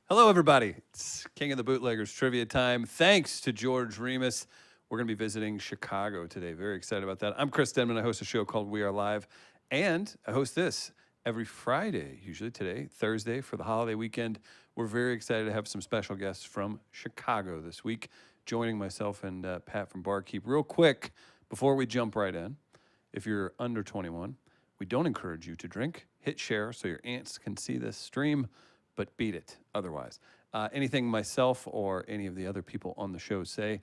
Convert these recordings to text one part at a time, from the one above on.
Hello, everybody. It's King of the Bootleggers Trivia time. Thanks to George Remus. We're going to be visiting Chicago today. Very excited about that. I'm Chris Denman. I host a show called We Are Live, and I host this every Friday, usually today, Thursday, for the holiday weekend. We're very excited to have some special guests from Chicago this week, joining myself and Pat from Barkeep. Real quick, before we jump right in, if you're under 21, we don't encourage you to drink. Hit share so your aunts can see this stream, but beat it otherwise. Anything myself or any of the other people on the show say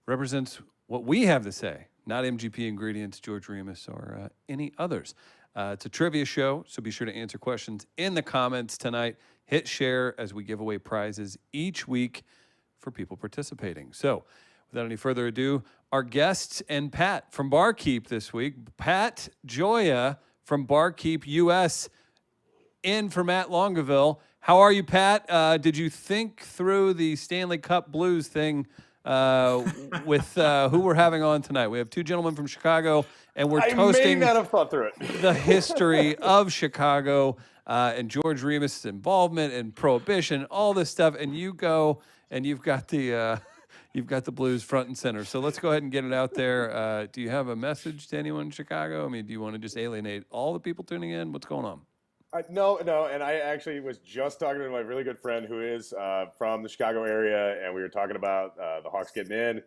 represents what we have to say, not MGP Ingredients, George Remus, or any others. It's a trivia show, so be sure to answer questions in the comments tonight. Hit share as we give away prizes each week for people participating. So without any further ado, our guests and Pat from Barkeep this week. Pat Joya from Barkeep US in for Matt Longaville. How are you, Pat? Did you think through the Stanley Cup Blues thing with who we're having on tonight? We have two gentlemen from Chicago, and we're toasting may not have thought through it. the history of Chicago and George Remus' involvement and Prohibition, all this stuff. And you go and you've got the Blues front and center. So let's go ahead and get it out there. Do you have a message to anyone in Chicago? I mean, do you want to just alienate all the people tuning in? What's going on? No, and I actually was just talking to my really good friend who is from the Chicago area, and we were talking about the Hawks getting in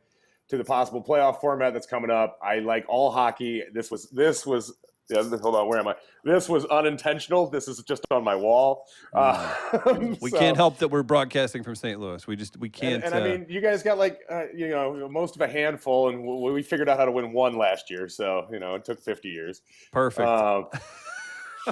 to the possible playoff format that's coming up. I like all hockey. This was hold on, where am I? This was unintentional. This is just on my wall. We can't help that we're broadcasting from St. Louis. We can't. And I mean, you guys got like most of a handful, and we figured out how to win one last year. So it took 50 years. Perfect.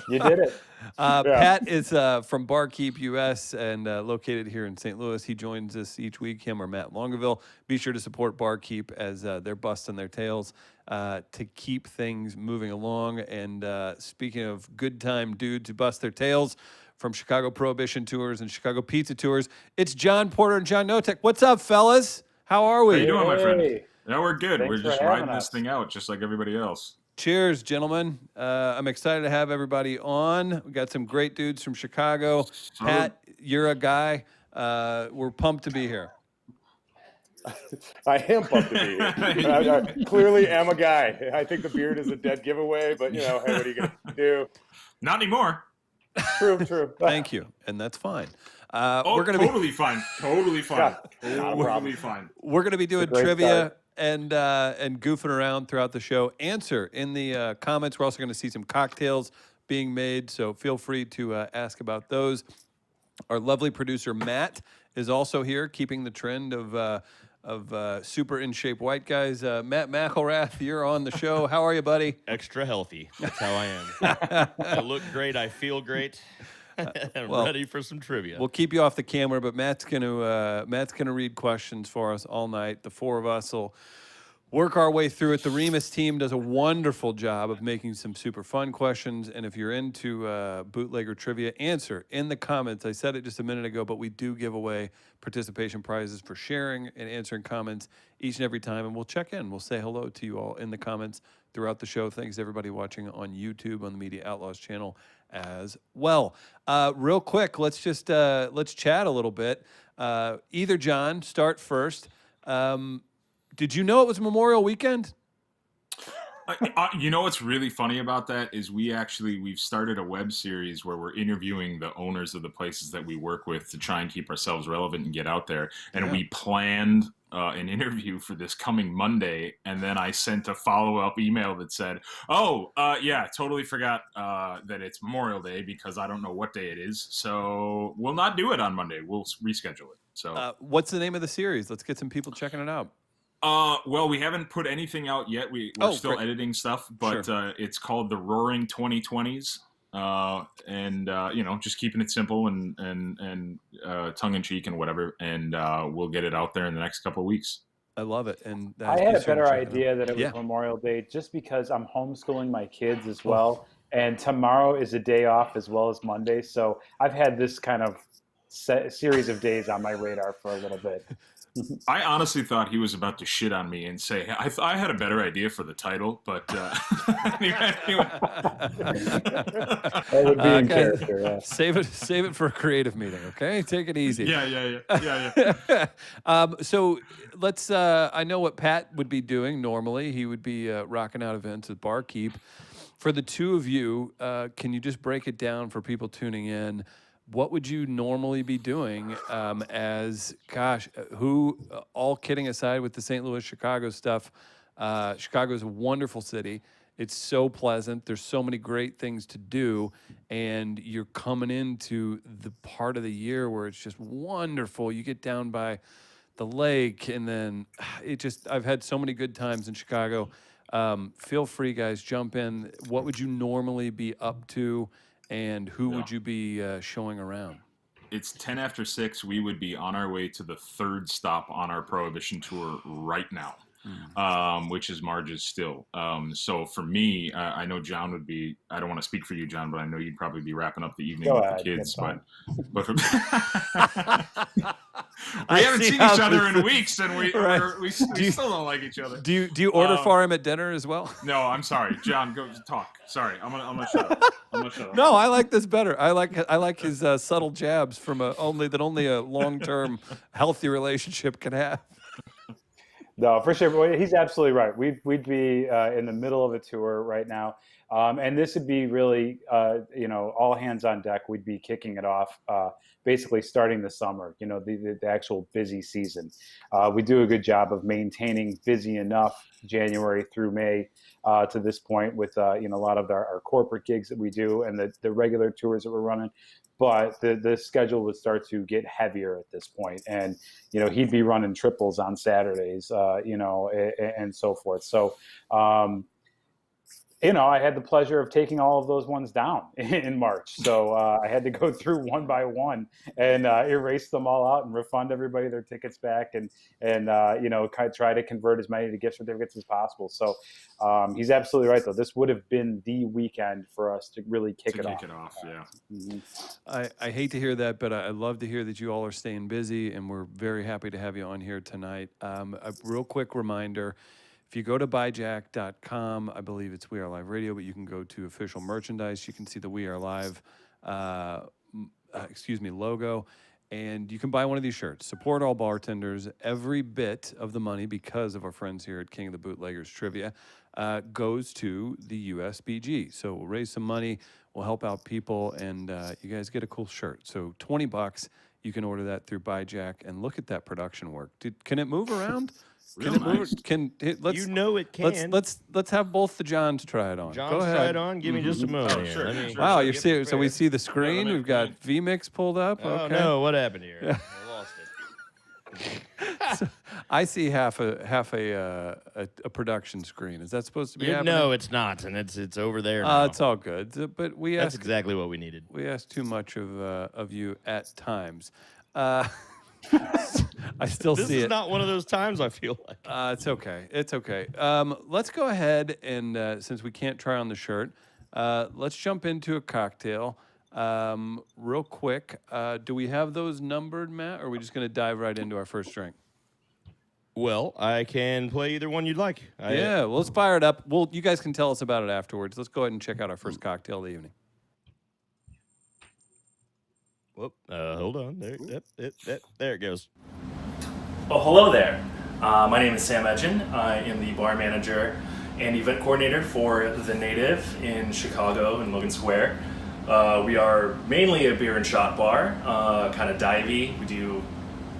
You did it. Pat is from Barkeep US and located here in St. Louis. He joins us each week, him or Matt Longaville. Be sure to support Barkeep as they're busting their tails to keep things moving along. And speaking of good time dudes who bust their tails from Chicago Prohibition Tours and Chicago Pizza Tours, it's John Porter and John Notek. What's up, fellas? How are we? How you doing, my friend? No, we're good. Thanks we're just for riding having this us. thing out just like everybody else. Cheers, gentlemen. I'm excited to have everybody on. We got some great dudes from Chicago. Pat, you're a guy. We're pumped to be here. I am pumped to be here. I clearly am a guy. I think the beard is a dead giveaway, but hey, what are you going to do? Not anymore. True. Thank you, and that's fine. We're gonna totally fine. Totally fine. Yeah, not a Totally problem. fine. We're going to be doing great trivia and goofing around throughout the show. Answer in the comments. We're also going to see some cocktails being made, so feel free to ask about those. Our lovely producer Matt is also here, keeping the trend of super in shape white guys. Matt McElrath, you're on the show. How are you, buddy? Extra healthy. That's how I am. I look great. I feel great. I'm ready for some trivia. We'll keep you off the camera, but Matt's gonna read questions for us all night. The four of us will work our way through it. The Remus team does a wonderful job of making some super fun questions. And if you're into bootlegger trivia, answer in the comments. I said it just a minute ago, but we do give away participation prizes for sharing and answering comments each and every time. And we'll check in. We'll say hello to you all in the comments throughout the show. Thanks to everybody watching on YouTube on the Media Outlaws channel as well. Real quick, let's just let's chat a little bit. Either John, start first. Did you know it was Memorial Weekend? You know what's really funny about that is we've started a web series where we're interviewing the owners of the places that we work with to try and keep ourselves relevant and get out there. And we planned an interview for this coming Monday, and then I sent a follow-up email that said, yeah, totally forgot that it's Memorial Day because I don't know what day it is. So we'll not do it on Monday. We'll reschedule it. So what's the name of the series? Let's get some people checking it out. Well, we haven't put anything out yet. We're still editing stuff, but it's called The Roaring 2020s. Just keeping it simple and tongue in cheek and whatever. And we'll get it out there in the next couple of weeks. I love it. And I had a better idea that it was Memorial Day just because I'm homeschooling my kids as well. And tomorrow is a day off as well as Monday. So I've had this kind of series of days on my radar for a little bit. I honestly thought he was about to shit on me and say, I had a better idea for the title, but anyway. That would be in character, yeah. Save it for a creative meeting, okay? Take it easy. Yeah. So let's, I know what Pat would be doing normally. He would be rocking out events at Barkeep. For the two of you, can you just break it down for people tuning in? What would you normally be doing all kidding aside with the St. Louis, Chicago stuff, Chicago is a wonderful city. It's so pleasant. There's so many great things to do, and you're coming into the part of the year where it's just wonderful. You get down by the lake, and then I've had so many good times in Chicago. Feel free, guys, jump in. What would you normally be up to? And who would you be showing around? It's 10 after 6. We would be on our way to the third stop on our Prohibition tour right now, which is Marge's Still. So for me, I know John would be, I don't want to speak for you, John, but I know you'd probably be wrapping up the evening with the kids. But we haven't seen each other in weeks, and we still don't like each other. Do you order for him at dinner as well? No, I'm sorry, John. Go talk. Sorry, I'm gonna shut up. No, I like this better. I like his subtle jabs from only a long-term healthy relationship can have. No, for sure. He's absolutely right. We'd be in the middle of a tour right now. And this would be really, all hands on deck. We'd be kicking it off, basically starting the summer, the actual busy season. We do a good job of maintaining busy enough January through May to this point with, a lot of our corporate gigs that we do and the regular tours that we're running. But the schedule would start to get heavier at this point. And, he'd be running triples on Saturdays, and so forth. So, I had the pleasure of taking all of those ones down in March. So I had to go through one by one and erase them all out and refund everybody their tickets back and try to convert as many to gift certificates as possible. So he's absolutely right, though. This would have been the weekend for us to really kick it off. Yeah. Mm-hmm. I hate to hear that, but I love to hear that you all are staying busy, and we're very happy to have you on here tonight. A real quick reminder. If you go to buyjack.com, I believe it's We Are Live Radio, but you can go to official merchandise. You can see the We Are Live, logo, and you can buy one of these shirts. Support all bartenders. Every bit of the money, because of our friends here at King of the Bootleggers Trivia, goes to the USBG. So we'll raise some money, we'll help out people, and you guys get a cool shirt. So $20, you can order that through Buyjack, and look at that production work. Can it move around? Real nice. It can Let's have both the Johns try it on. John, Go ahead. try it on. Give me just a moment. Oh, sure, here. sure. Wow, you see, so we see the screen. We've got vMix pulled up. Oh Okay. no, what happened here? Yeah. I lost it. So I see half a production screen. Is that supposed to be happening? No, it's not, and it's over there now. It's all good. But That's exactly what we needed. We ask too much of you at times. I still This see is it. not one of those times, I feel like. It's okay. It's okay. Let's go ahead and since we can't try on the shirt, let's jump into a cocktail real quick. Do we have those numbered, Matt, or are we just going to dive right into our first drink? Well, I can play either one you'd like. Yeah, well, let's fire it up. You guys can tell us about it afterwards. Let's go ahead and check out our first cocktail of the evening. Whoop, hold on. There it goes. Oh, hello there. My name is Sam Edgen. I am the bar manager and event coordinator for The Native in Chicago in Logan Square. We are mainly a beer and shot bar, kind of divey. We do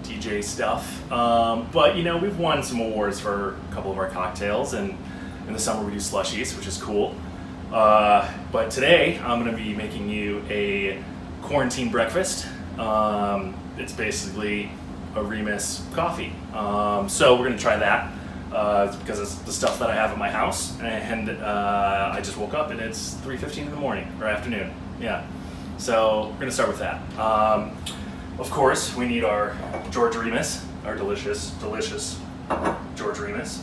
DJ stuff, but we've won some awards for a couple of our cocktails, and in the summer we do slushies, which is cool. But today I'm going to be making you a quarantine breakfast. It's basically a Remus coffee. So we're going to try that because it's the stuff that I have at my house, and I just woke up and it's 3:15 in the morning or afternoon. Yeah, so we're going to start with that. Of course, we need our George Remus, our delicious George Remus.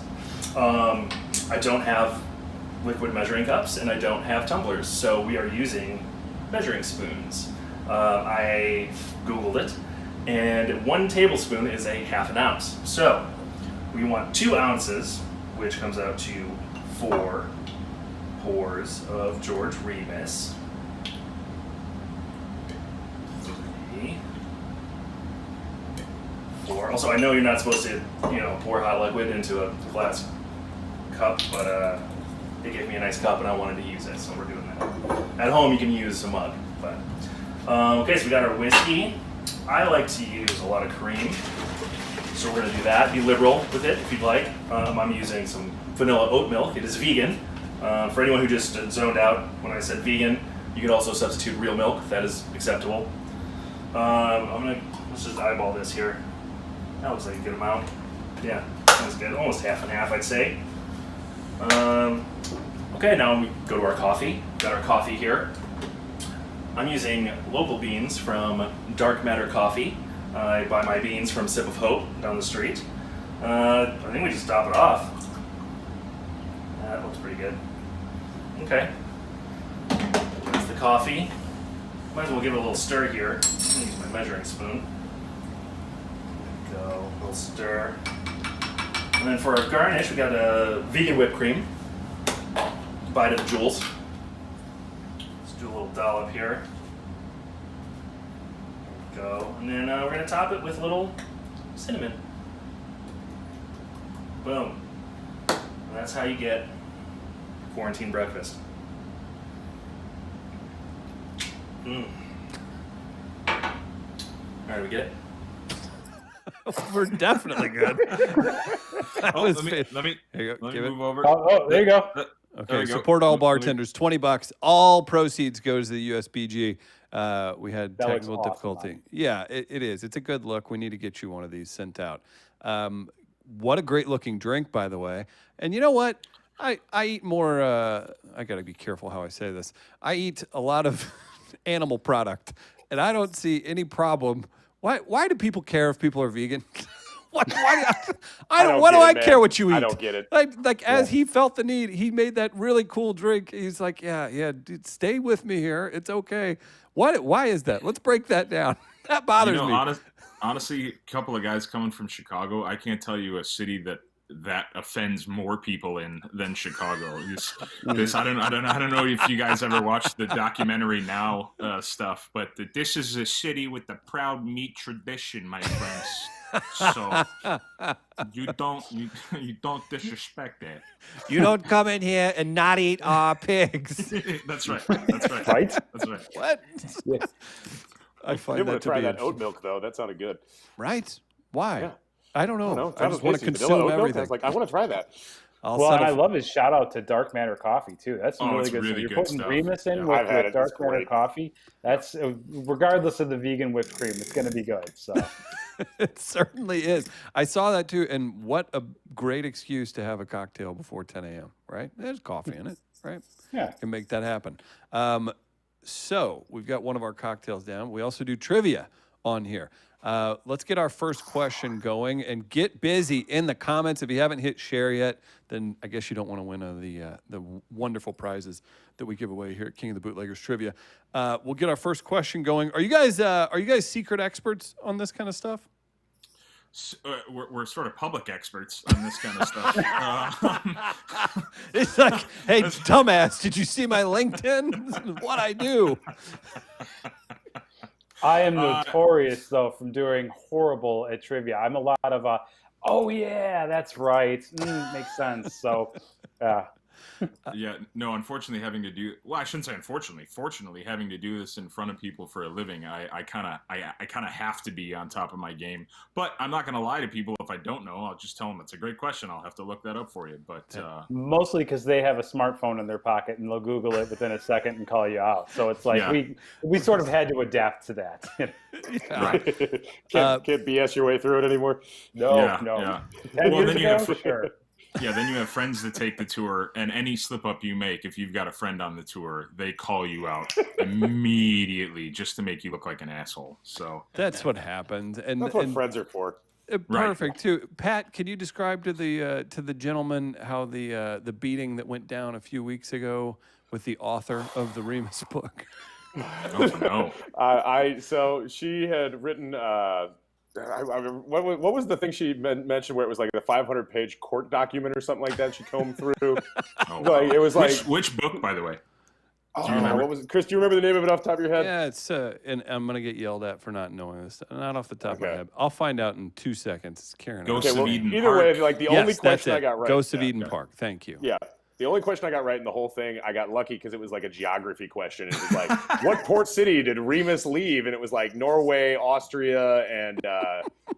I don't have liquid measuring cups and I don't have tumblers, so we are using measuring spoons. I Googled it, and 1 tablespoon is a half an ounce. So we want 2 ounces, which comes out to 4 pours of George Remus. 4. Also, I know you're not supposed to, pour hot liquid into a glass cup, but they gave me a nice cup and I wanted to use it, so we're doing that. At home, you can use a mug, but okay. So we got our whiskey. I like to use a lot of cream, so we're gonna do that. Be liberal with it if you'd like. I'm using some vanilla oat milk. It is vegan. For anyone who just zoned out when I said vegan, you could also substitute real milk. That is acceptable. Let's just eyeball this here. That looks like a good amount. Yeah, that's good. Almost half and half, I'd say. Okay, now we go to our coffee. Got our coffee here. I'm using local beans from Dark Matter Coffee. I buy my beans from Sip of Hope down the street. I think we just top it off. That looks pretty good. Okay. That's the coffee. Might as well give it a little stir here. I'm gonna use my measuring spoon. There we go, a little stir. And then for our garnish, we got a vegan whipped cream. Buy it at the Jewels. Let's do a little dollop here. There we go. And then we're gonna top it with a little cinnamon. Boom. And that's how you get quarantine breakfast. All right, we get it? We're definitely good. Let me Here you go. Give move it. over. Oh, there you go. Okay, we go. support all Let me- bartenders. $20. All proceeds goes to the USBG. We had That looks technical awesome, difficulty. man. Yeah, it is. It's a good look. We need to get you one of these sent out. What a great looking drink, by the way. And you know what? I eat more. I got to be careful how I say this. I eat a lot of animal product, and I don't see any problem. Why do people care if people are vegan? Why do I care what you eat? I don't get it. Like as he felt the need, he made that really cool drink. He's like, yeah, dude, stay with me here. It's okay. Why is that? Let's break that down. That bothers me. Honestly, a couple of guys coming from Chicago, I can't tell you a city that offends more people than Chicago. I don't know if you guys ever watched the documentary Now stuff, but this is a city with a proud meat tradition, my friends. So you don't disrespect that. You don't come in here and not eat our pigs. That's right. Right? That's right. What? Yeah. I I find did that want to to try be that oat milk though. That sounded good. right. Why? Yeah. I don't know. No, I just want to consume oat milk. I everything. was like, I want to try that. I'll Well, and settle I for- love his shout out to Dark Matter Coffee too. That's some really it's good stuff. really You're good putting stuff. Remus in Yeah, I've had with it. Dark It's Matter great. Coffee. That's regardless of the vegan whipped cream, it's going to be good. So It certainly is. I saw that too, and what a great excuse to have a cocktail before 10 a.m., right? There's coffee in it, right? yeah, Can make that happen. So we've got one of our cocktails down. We also do trivia on here. Let's get our first question going and get busy in the comments. If you haven't hit share yet, then I guess you don't want to win the wonderful prizes that we give away here at King of the Bootleggers Trivia. We'll get our first question going. Are you guys secret experts on this kind of stuff? We're sort of public experts on this kind of stuff. It's like, hey, dumbass, did you see my LinkedIn? This is what I do. I am notorious, though, from doing horrible at trivia. I'm a lot of, oh, yeah, that's right. Makes sense. So, Yeah, no, unfortunately having to do, well, I shouldn't say unfortunately, fortunately having to do this in front of people for a living, I kind of have to be on top of my game. But I'm not going to lie to people if I don't know. I'll just tell them it's a great question. I'll have to look that up for you. But mostly because they have a smartphone in their pocket and they'll Google it within a second and call you out. So it's like we sort of had to adapt to that. Right. Can't BS your way through it anymore. No. 10 years ago, for sure. Yeah, then you have friends that take the tour, and any slip up you make, if you've got a friend on the tour, they call you out immediately just to make you look like an asshole. So that's what happens, and that's what friends are for. Perfect too. Pat, can you describe to the gentleman how the beating that went down a few weeks ago with the author of the Remus book? Oh no! So she had written. What was the thing she mentioned where it was like the 500-page court document or something like that she combed through? It was like which book, by the way? Do you remember? What was it? Chris, do you remember the name of it off the top of your head? Yeah, it's and I'm gonna get yelled at for not knowing this. Not off the top of my head. I'll find out in 2 seconds. It's Karen. Ghosts of Eden either Park. way, like the only question I got right. Ghosts of Eden Park. Thank you. Yeah. The only question I got right in the whole thing, I got lucky because it was like a geography question. It was like, what port city did Remus leave? And it was like Norway, Austria, and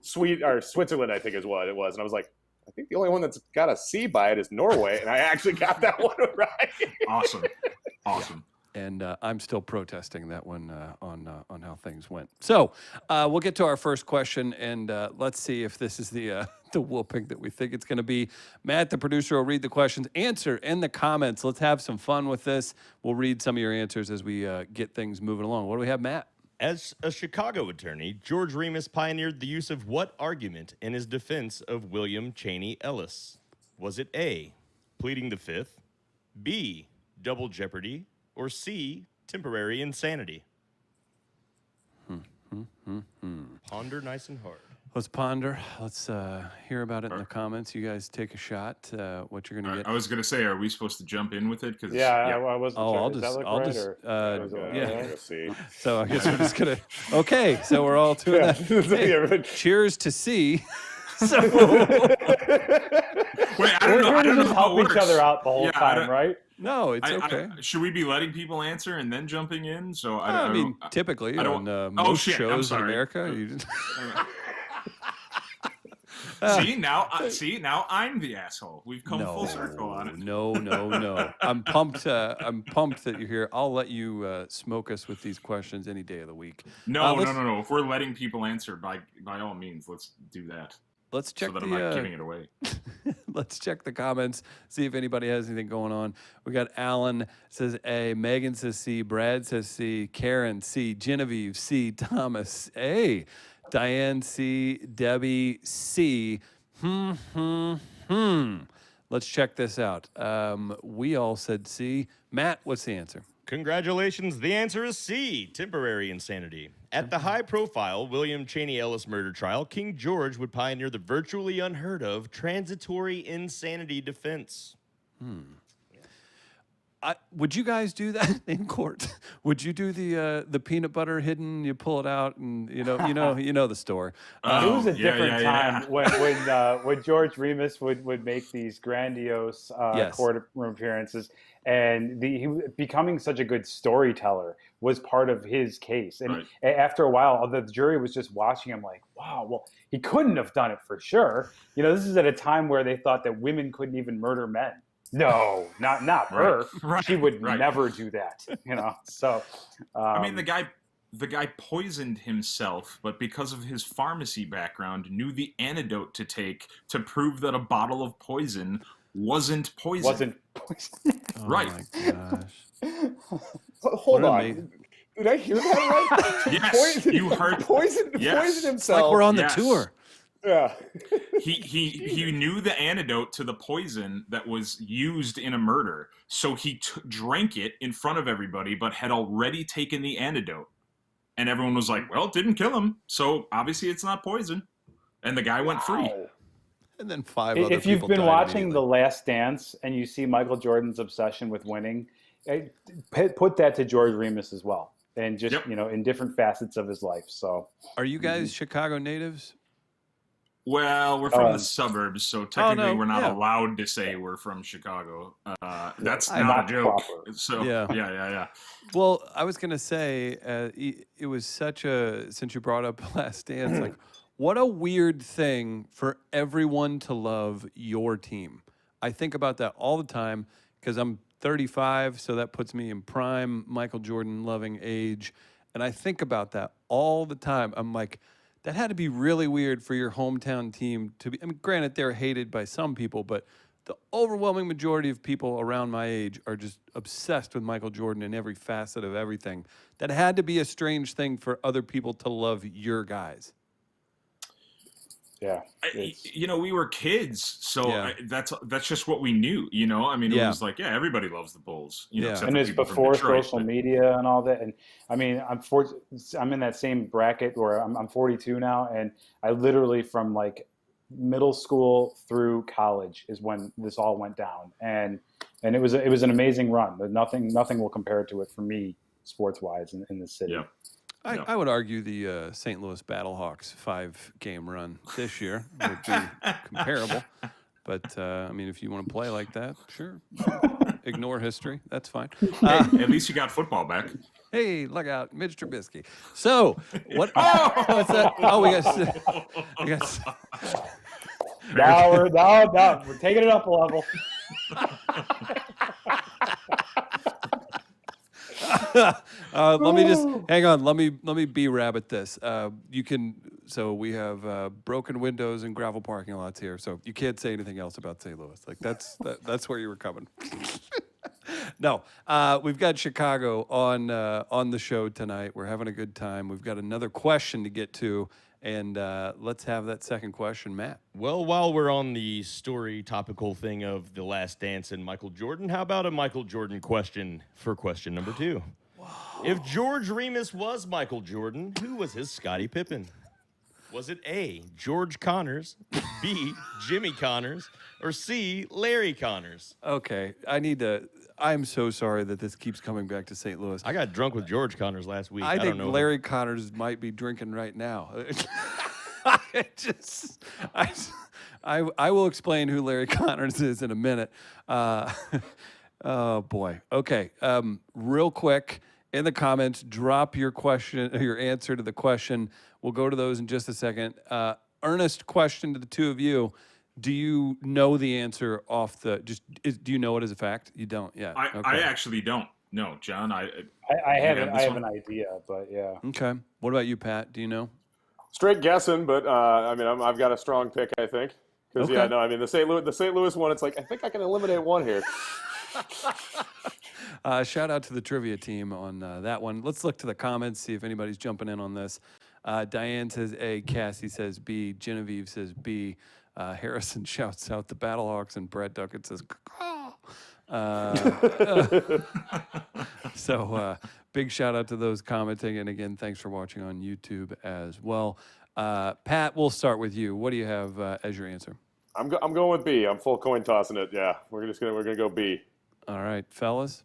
Switzerland, I think is what it was. And I was like, I think the only one that's got a C by it is Norway. And I actually got that one right. Awesome. And I'm still protesting that one on how things went. So we'll get to our first question, and let's see if this is the whooping that we think it's going to be. Matt, the producer, will read the questions. Answer in the comments. Let's have some fun with this. We'll read some of your answers as we get things moving along. What do we have, Matt? As a Chicago attorney, George Remus pioneered the use of what argument in his defense of William Cheney Ellis? Was it A, pleading the fifth, B, double jeopardy, or C, temporary insanity? Ponder nice and hard. Let's ponder. Let's hear about it in the comments. You guys take a shot. What you're going to get. I was going to say, are we supposed to jump in with it? Cause, I wasn't sure. I'll just. See. So I guess we're just going to. Okay, so we're all doing that. Hey, cheers to C. So. Wait, I don't know. We're going to just help each other out the whole time, right? No, it's okay. Should we be letting people answer and then jumping in? So I mean, typically on most shows in America, you just. See now I'm the asshole. We've come full circle on it. No. I'm pumped. I'm pumped that you're here. I'll let you smoke us with these questions any day of the week. No. If we're letting people answer, by all means, let's do that. Let's check so that I'm not giving it away. Let's check the comments, see if anybody has anything going on. We got Alan says A, Megan says C, Brad says C, Karen C, Genevieve C, Thomas A, Diane C, Debbie C. Let's check this out. We all said C. Matt, what's the answer? Congratulations. The answer is C, temporary insanity. At the high-profile William Cheney Ellis murder trial, King George would pioneer the virtually unheard of transitory insanity defense. Would you guys do that in court? Would you do the peanut butter hidden? You pull it out, and you know the story. It was a different time when George Remus would make these grandiose courtroom appearances, and he becoming such a good storyteller was part of his case. And after a while, the jury was just watching him like, wow, well, he couldn't have done it for sure. This is at a time where they thought that women couldn't even murder men. No, not her. She would never do that. So I mean, the guy poisoned himself, but because of his pharmacy background, knew the antidote to take to prove that a bottle of poison wasn't poison. Oh right. My gosh. Hold on. Did I hear that right? Yes, you heard. Poisoned Yes. himself. It's like we're on the Yes. tour. Yeah. He knew the antidote to the poison that was used in a murder, so he drank it in front of everybody, but had already taken the antidote, and everyone was like, "Well, it didn't kill him, so obviously it's not poison," and the guy went free. And then 5 other If you've people been died watching The immediately. Last Dance and you see Michael Jordan's obsession with winning, put that to George Remus as well, and just Yep. in different facets of his life. So Are you guys Chicago natives? Well, we're from the suburbs, so technically no, we're not yeah. allowed to say we're from Chicago. That's I'm not not a joke. proper. So Yeah. yeah. Well, I was gonna say it was such a, since you brought up Last Dance, like what a weird thing for everyone to love your team. I think about that all the time because I'm 35, so that puts me in prime Michael Jordan loving age, and I think about that all the time. I'm like, that had to be really weird for your hometown team to be. I mean, granted, they're hated by some people, but the overwhelming majority of people around my age are just obsessed with Michael Jordan in every facet of everything. That had to be a strange thing for other people to love your guys. yeah, We were kids, so Yeah. that's just what we knew. I mean, it Yeah. was like, yeah, everybody loves the Bulls. Yeah. Except and for it's people from before Detroit, social but- media and all that. And I mean, I'm in that same bracket where I'm 42 now, and I literally from like middle school through college is when this all went down, and it was an amazing run. Nothing will compare to it for me sports wise in the city. Yeah. I would argue the St. Louis Battlehawks 5-game run this year would be comparable. But, I mean, if you want to play like that, sure. Ignore history. That's fine. Hey, at least you got football back. Hey, look out, Mitch Trubisky. So, what's that? Oh, we got Now we're taking it up a level. let me just hang on. Let me B-rabbit this. You can. So we have broken windows and gravel parking lots here. So you can't say anything else about St. Louis. Like that's where you were coming. No, we've got Chicago on the show tonight. We're having a good time. We've got another question to get to, and let's have that second question, Matt. Well, while we're on the story topical thing of The Last Dance and Michael Jordan, how about a Michael Jordan question for question number 2? If George Remus was Michael Jordan, who was his Scottie Pippen? Was it A, George Connors, B, Jimmy Connors, or C, Larry Connors? Okay, I'm so sorry that this keeps coming back to St. Louis. I got drunk with George Connors last week. I don't think know. Larry Connors might be drinking right now. I will explain who Larry Connors is in a minute. Oh boy. Okay. Real quick in the comments, drop your question, your answer to the question. We'll go to those in just a second. Earnest question to the two of you. Do you know the answer off the? Do you know it as a fact? You don't. Yeah. I actually don't. No, John. I You have have I this have one? an idea, but yeah. Okay. What about you, Pat? Do you know? Straight guessing, but I mean, I've got a strong pick, I think. Because Okay. yeah, no, I mean the St. Louis one. It's like I think I can eliminate one here. Shout out to the trivia team on that one. Let's look to the comments, see if anybody's jumping in on this. Diane says A, Cassie says B, Genevieve says B, Harrison shouts out the Battlehawks, and Brad Duckett says caw. So big shout out to those commenting, and again, thanks for watching on YouTube as well. Pat, we'll start with you. What do you have as your answer? I'm going with B. I'm full coin tossing it. Yeah, we're gonna go B. All right, fellas.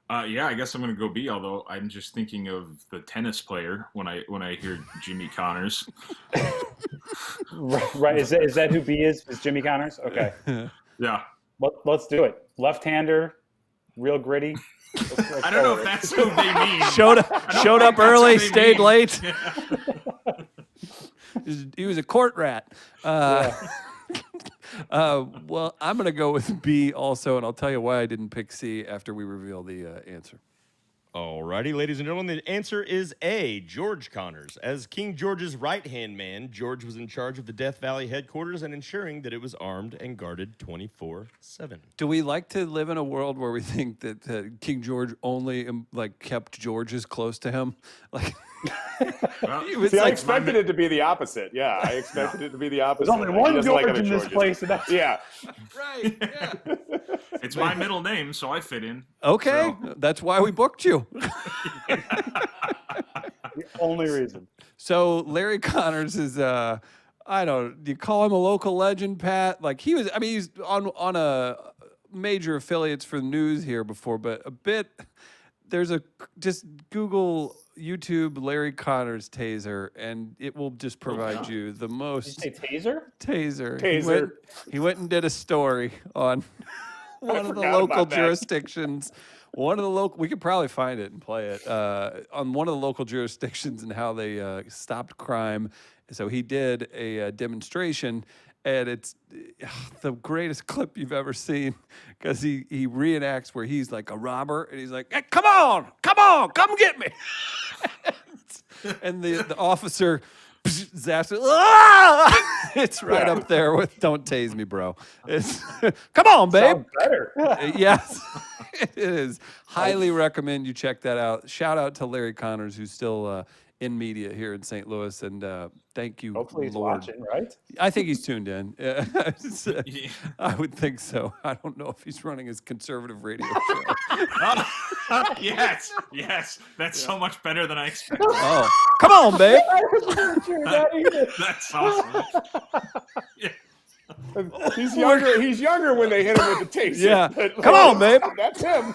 Yeah, I guess I'm going to go B. Although I'm just thinking of the tennis player when I hear Jimmy Connors. Right. Is that who B is? Is Jimmy Connors? Okay. Yeah, Let's do it. Left-hander, real gritty. Let's I don't know go. if that's who they mean. Showed I don't up think that's early, what they stayed mean. late. He was a court rat. Well, I'm going to go with B also, and I'll tell you why I didn't pick C after we reveal the answer. Alrighty, ladies and gentlemen, the answer is A, George Connors. As King George's right-hand man, George was in charge of the Death Valley headquarters and ensuring that it was armed and guarded 24/7. Do we like to live in a world where we think that King George only kept Georges close to him? Like, Well, he was See, I like, expected it to be the Yeah, I expected it to be the opposite. There's only Like, he one doesn't like George other in this Georges. place, and that's Yeah. right, yeah. it's my middle name, so I fit in. Okay, that's why we booked you. the only reason. So Larry Connors is I don't. Do you call him a local legend, Pat? Like he was. I mean, he's on a major affiliates for the news here before, but a bit. There's just Google YouTube Larry Connors taser, and it will just provide you the most Did you say taser? taser. Taser. He went and did a story on one of the forgot local about that. jurisdictions. One of the local, we could probably find it and play it on one of the local jurisdictions and how they stopped crime. So he did a demonstration, and it's the greatest clip you've ever seen because he reenacts where he's like a robber and he's like, hey, come on, come get me. And the officer zaps it. Ah! It's right up there with "Don't tase me, bro." It's come on, babe. Sounds better. Yes, it is. Highly recommend you check that out. Shout out to Larry Connors, who's still in media here in St. Louis, and thank you, Hopefully he's Lord. watching, right? I think he's tuned in. I would think so. I don't know if he's running his conservative radio show. Yes. That's so much better than I expected. Oh, come on, babe. I wasn't sure that either. That's awesome. He's younger when they hit him with the taser. Yeah. But, Come on, babe. That's him.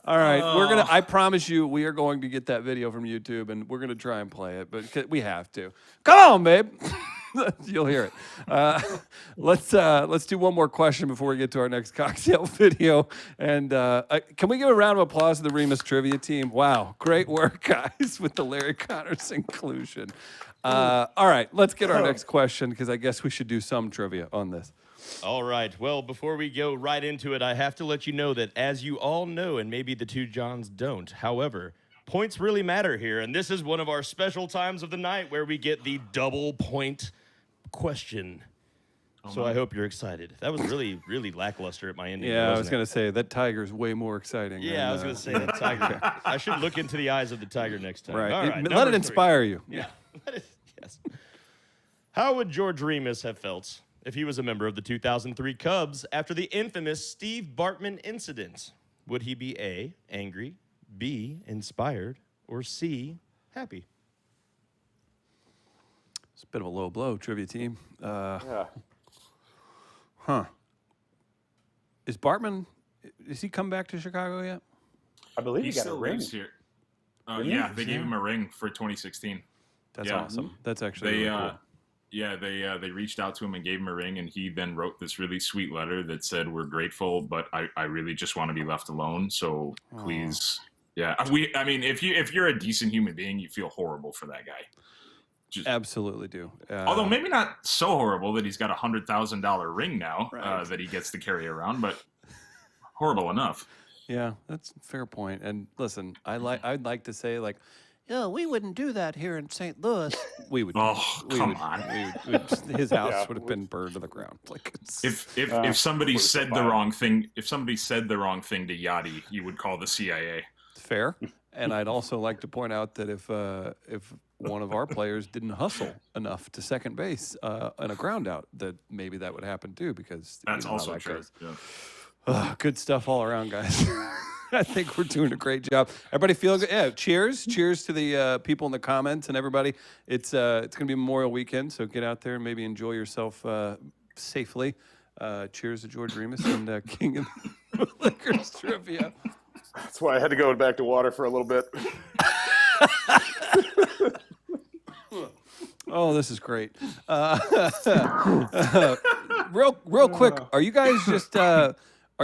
All right, I promise you, we are going to get that video from YouTube, and we're gonna try and play it, but we have to. Come on, babe. You'll hear it. Let's do one more question before we get to our next cocktail video. And can we give a round of applause to the Remus trivia team? Wow, great work, guys, with the Larry Connors inclusion. All right, let's get our next question because I guess we should do some trivia on this. All right. Well, before we go right into it, I have to let you know that, as you all know, and maybe the two Johns don't, however, points really matter here, and this is one of our special times of the night where we get the double point question. So I hope you're excited. That was really, really lackluster at my ending. Yeah, I was wasn't going to say, that tiger's way more exciting. it? Yeah, than, I was going to say the tiger. I should look into the eyes of the tiger next time. Right. All right. Let number it three. inspire you. Yeah. Yes. How would George Remus have felt if he was a member of the 2003 Cubs after the infamous Steve Bartman incident? Would he be A, angry, B, inspired, or C, happy? It's a bit of a low blow, trivia team. Yeah. Huh. Is Bartman, has he come back to Chicago yet? I believe He you got a still ring. lives here. Didn't he? Yeah, they gave him a ring for 2016. That's Yeah. awesome. That's actually They really cool. they reached out to him and gave him a ring, and he then wrote this really sweet letter that said, "We're grateful, but I really just want to be left alone. So please, yeah." I mean, if you're a decent human being, you feel horrible for that guy. Absolutely do. Although maybe not so horrible that he's got $100,000 ring now Right. that he gets to carry around, but horrible enough. Yeah, that's a fair point. And listen, I'd like to say like, yeah, we wouldn't do that here in St. Louis. We would. Oh, we come would, on. his house Yeah. would have been burned to the ground. Like it's, If somebody would've said the survived. wrong thing, if somebody said the wrong thing to Yachty, you would call the CIA. fair. And I'd also like to point out that if one of our players didn't hustle enough to second base on a ground out, that maybe that would happen too, because That's you know how also that true. goes. Yeah. Good stuff all around, guys. I think we're doing a great job. Everybody feel good? Yeah, cheers. Cheers to the people in the comments and everybody. It's going to be Memorial Weekend, so get out there and maybe enjoy yourself safely. Cheers to George Remus and King of Bootleggers Trivia. That's why I had to go back to water for a little bit. Oh, this is great. Real quick, are you guys just? Are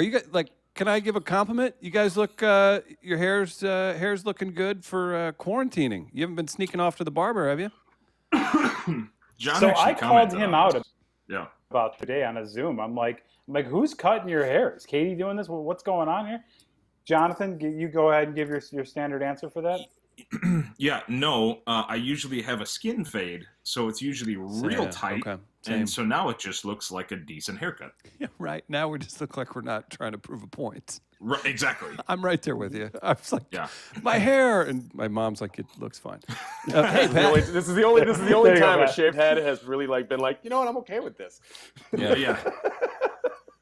you guys like? Can I give a compliment? You guys look. Your hair's looking good for quarantining. You haven't been sneaking off to the barber, have you? John So actually I called commented him on out this. Yeah. about today on a Zoom. I'm like, who's cutting your hair? Is Katie doing this? What's going on here? Jonathan, you go ahead and give your standard answer for that. Yeah, no. I usually have a skin fade, so it's usually real tight. Okay. Same. And so now it just looks like a decent haircut. Yeah, right. Now we just look like we're not trying to prove a point. Right, exactly. I'm right there with you. I was like, Yeah. my hair, and my mom's like, it looks fine. Hey, Pat. This is the only time a shaved head has really like been like, you know what, I'm okay with this. Yeah.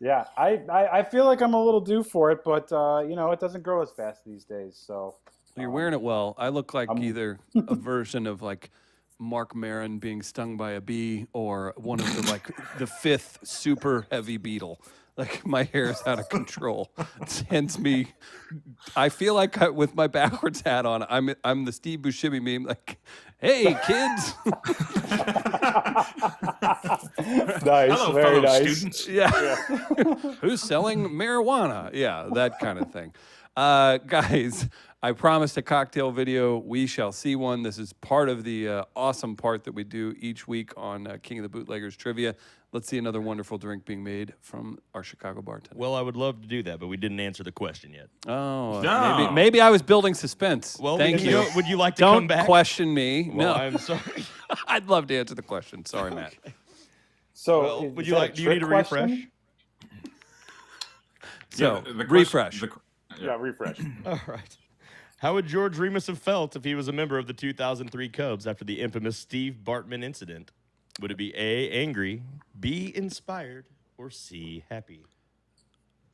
Yeah, I feel like I'm a little due for it, but it doesn't grow as fast these days. So You're wearing it well. I look like either a version of like Mark Maron being stung by a bee or one of the fifth super heavy beetle. Like my hair is out of control. Hence me. I feel like with my backwards hat on, I'm the Steve Buscemi meme. Like, hey kids. Nice, Hello, very fellow nice. students. Yeah. Who's selling marijuana? Yeah, that kind of thing. Guys, I promised a cocktail video. We shall see one. This is part of the awesome part that we do each week on King of the Bootleggers Trivia. Let's see another wonderful drink being made from our Chicago bartender. Well, I would love to do that, but we didn't answer the question yet. Oh, No. maybe I was building suspense. Well, Thank you. Would you like to Don't come back? question me. Well, no, I'm sorry. I'd love to answer the question. Sorry, Matt. So Well, is would that you a like? Do you need a trick refresh? question? So, the question- refresh. Yeah, refresh. All right. How would George Remus have felt if he was a member of the 2003 Cubs after the infamous Steve Bartman incident? Would it be A, angry, B, inspired, or C, happy?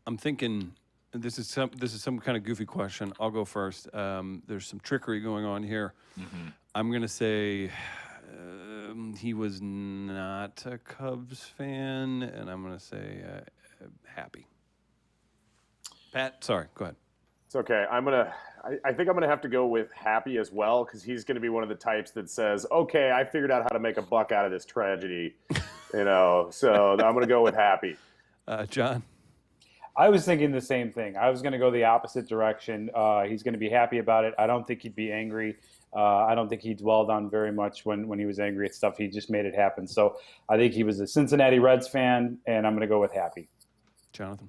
I'm thinking this is some kind of goofy question. I'll go first. There's some trickery going on here. Mm-hmm. I'm gonna say he was not a Cubs fan, and I'm gonna say happy. Pat, sorry, go ahead. It's okay. I think I'm gonna have to go with happy as well, because he's gonna be one of the types that says, "Okay, I figured out how to make a buck out of this tragedy," So I'm gonna go with happy. John. I was thinking the same thing. I was going to go the opposite direction. He's going to be happy about it. I don't think he'd be angry. I don't think he dwelled on very much when he was angry at stuff. He just made it happen. So I think he was a Cincinnati Reds fan, and I'm going to go with happy. Jonathan.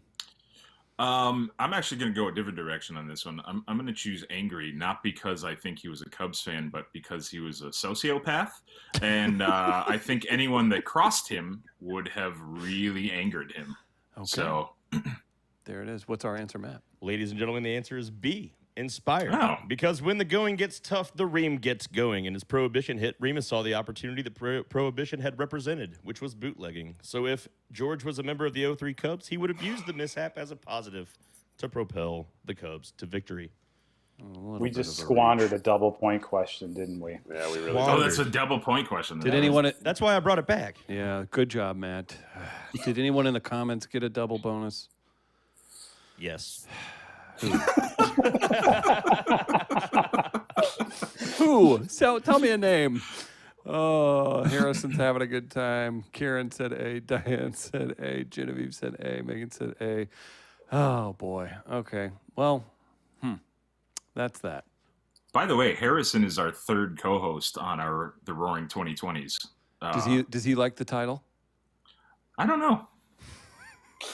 I'm actually going to go a different direction on this one. I'm going to choose angry, not because I think he was a Cubs fan, but because he was a sociopath. And I think anyone that crossed him would have really angered him. Okay. So There it is. What's our answer, Matt? Ladies and gentlemen, the answer is B, inspired. Oh. Because when the going gets tough, the Ream gets going. And as Prohibition hit, Remus saw the opportunity that Prohibition had represented, which was bootlegging. So if George was a member of the 03 Cubs, he would have used the mishap as a positive to propel the Cubs to victory. We just squandered a double point question, didn't we? Yeah, we really. Oh, that's a double point question. Did anyone? That's why I brought it back. Yeah, good job, Matt. Did anyone in the comments get a double bonus? Yes. Who? So tell me a name. Oh, Harrison's having a good time. Karen said A. Diane said A. Genevieve said A. Megan said A. Oh boy. Okay. Well, that's that. By the way, Harrison is our third co-host on the Roaring 2020s. Does he like the title? I don't know.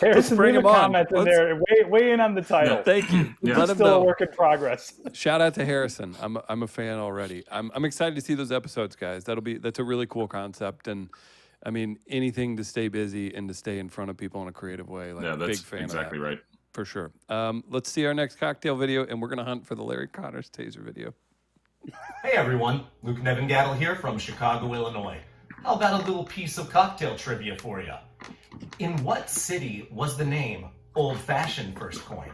Harrison, bring leave a him on. comment in there. Weigh in on the title. Thank you. Yeah. Let him Still a know. work in progress. Shout out to Harrison. I'm a fan already. I'm excited to see those episodes, guys. That's a really cool concept, and I mean anything to stay busy and to stay in front of people in a creative way. Like, Yeah, big that's fan exactly of that, right. for sure. Let's see our next cocktail video, and we're gonna hunt for the Larry Connors taser video. Hey everyone, Luke Nevengattle here from Chicago, Illinois. How about a little piece of cocktail trivia for you? In what city was the name Old Fashioned first coined?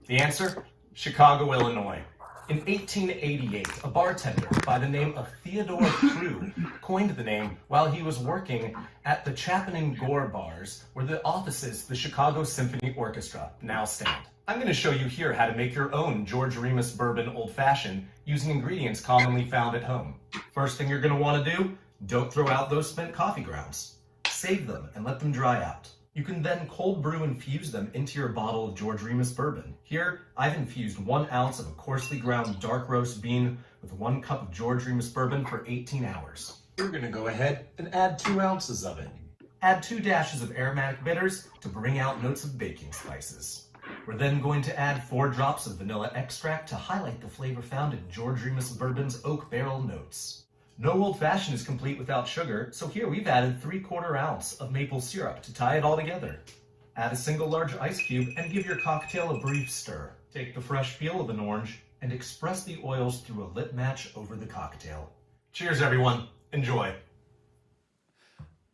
The answer? Chicago, Illinois. In 1888, a bartender by the name of Theodore Crew coined the name while he was working at the Chapin and Gore bars, where the offices the Chicago Symphony Orchestra now stand. I'm going to show you here how to make your own George Remus Bourbon Old Fashioned using ingredients commonly found at home. First thing you're going to want to do, don't throw out those spent coffee grounds. Save them and let them dry out. You can then cold brew infuse them into your bottle of George Remus Bourbon. Here, I've infused 1 ounce of a coarsely ground dark roast bean with 1 cup of George Remus Bourbon for 18 hours. We're going to go ahead and add 2 ounces of it. Add 2 dashes of aromatic bitters to bring out notes of baking spices. We're then going to add 4 drops of vanilla extract to highlight the flavor found in George Remus Bourbon's oak barrel notes. No Old Fashioned is complete without sugar, so here we've added 3/4 ounce of maple syrup to tie it all together. Add a single large ice cube and give your cocktail a brief stir. Take the fresh peel of an orange and express the oils through a lit match over the cocktail. Cheers, everyone. Enjoy.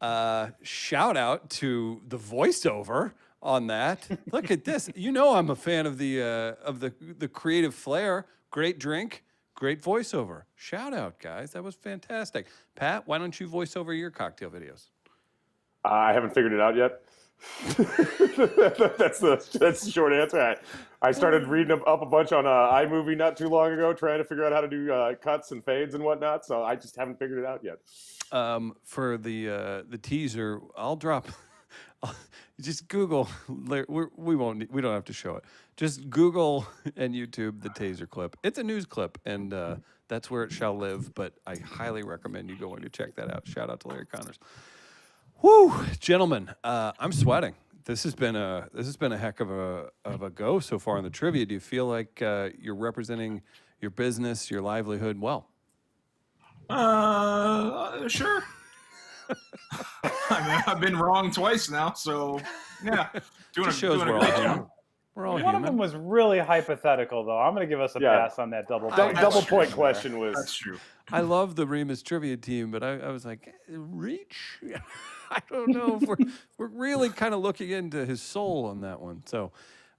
Shout out to the voiceover on that. Look at this. You know I'm a fan of the creative flair. Great drink, great voiceover. Shout out, guys. That was fantastic. Pat, why don't you voice over your cocktail videos? I haven't figured it out yet. That's the short answer. I started reading up a bunch on iMovie not too long ago, trying to figure out how to do cuts and fades and whatnot. So I just haven't figured it out yet. For the teaser, I'll drop. Just Google. We don't have to show it. Just Google and YouTube the taser clip. It's a news clip, and that's where it shall live. But I highly recommend you going to check that out. Shout out to Larry Connors. Woo, gentlemen, I'm sweating. This has been a heck of a go so far in the trivia. Do you feel like you're representing your business, your livelihood well? Sure. I mean, I've been wrong twice now, so yeah. Doing shows a we're all great human. job. We're all One human. of them was really hypothetical, though. I'm going to give us a pass on that double point. Double point question was. That's true. I love the Remus trivia team, but I was like, reach? I don't know if we're really kind of looking into his soul on that one. So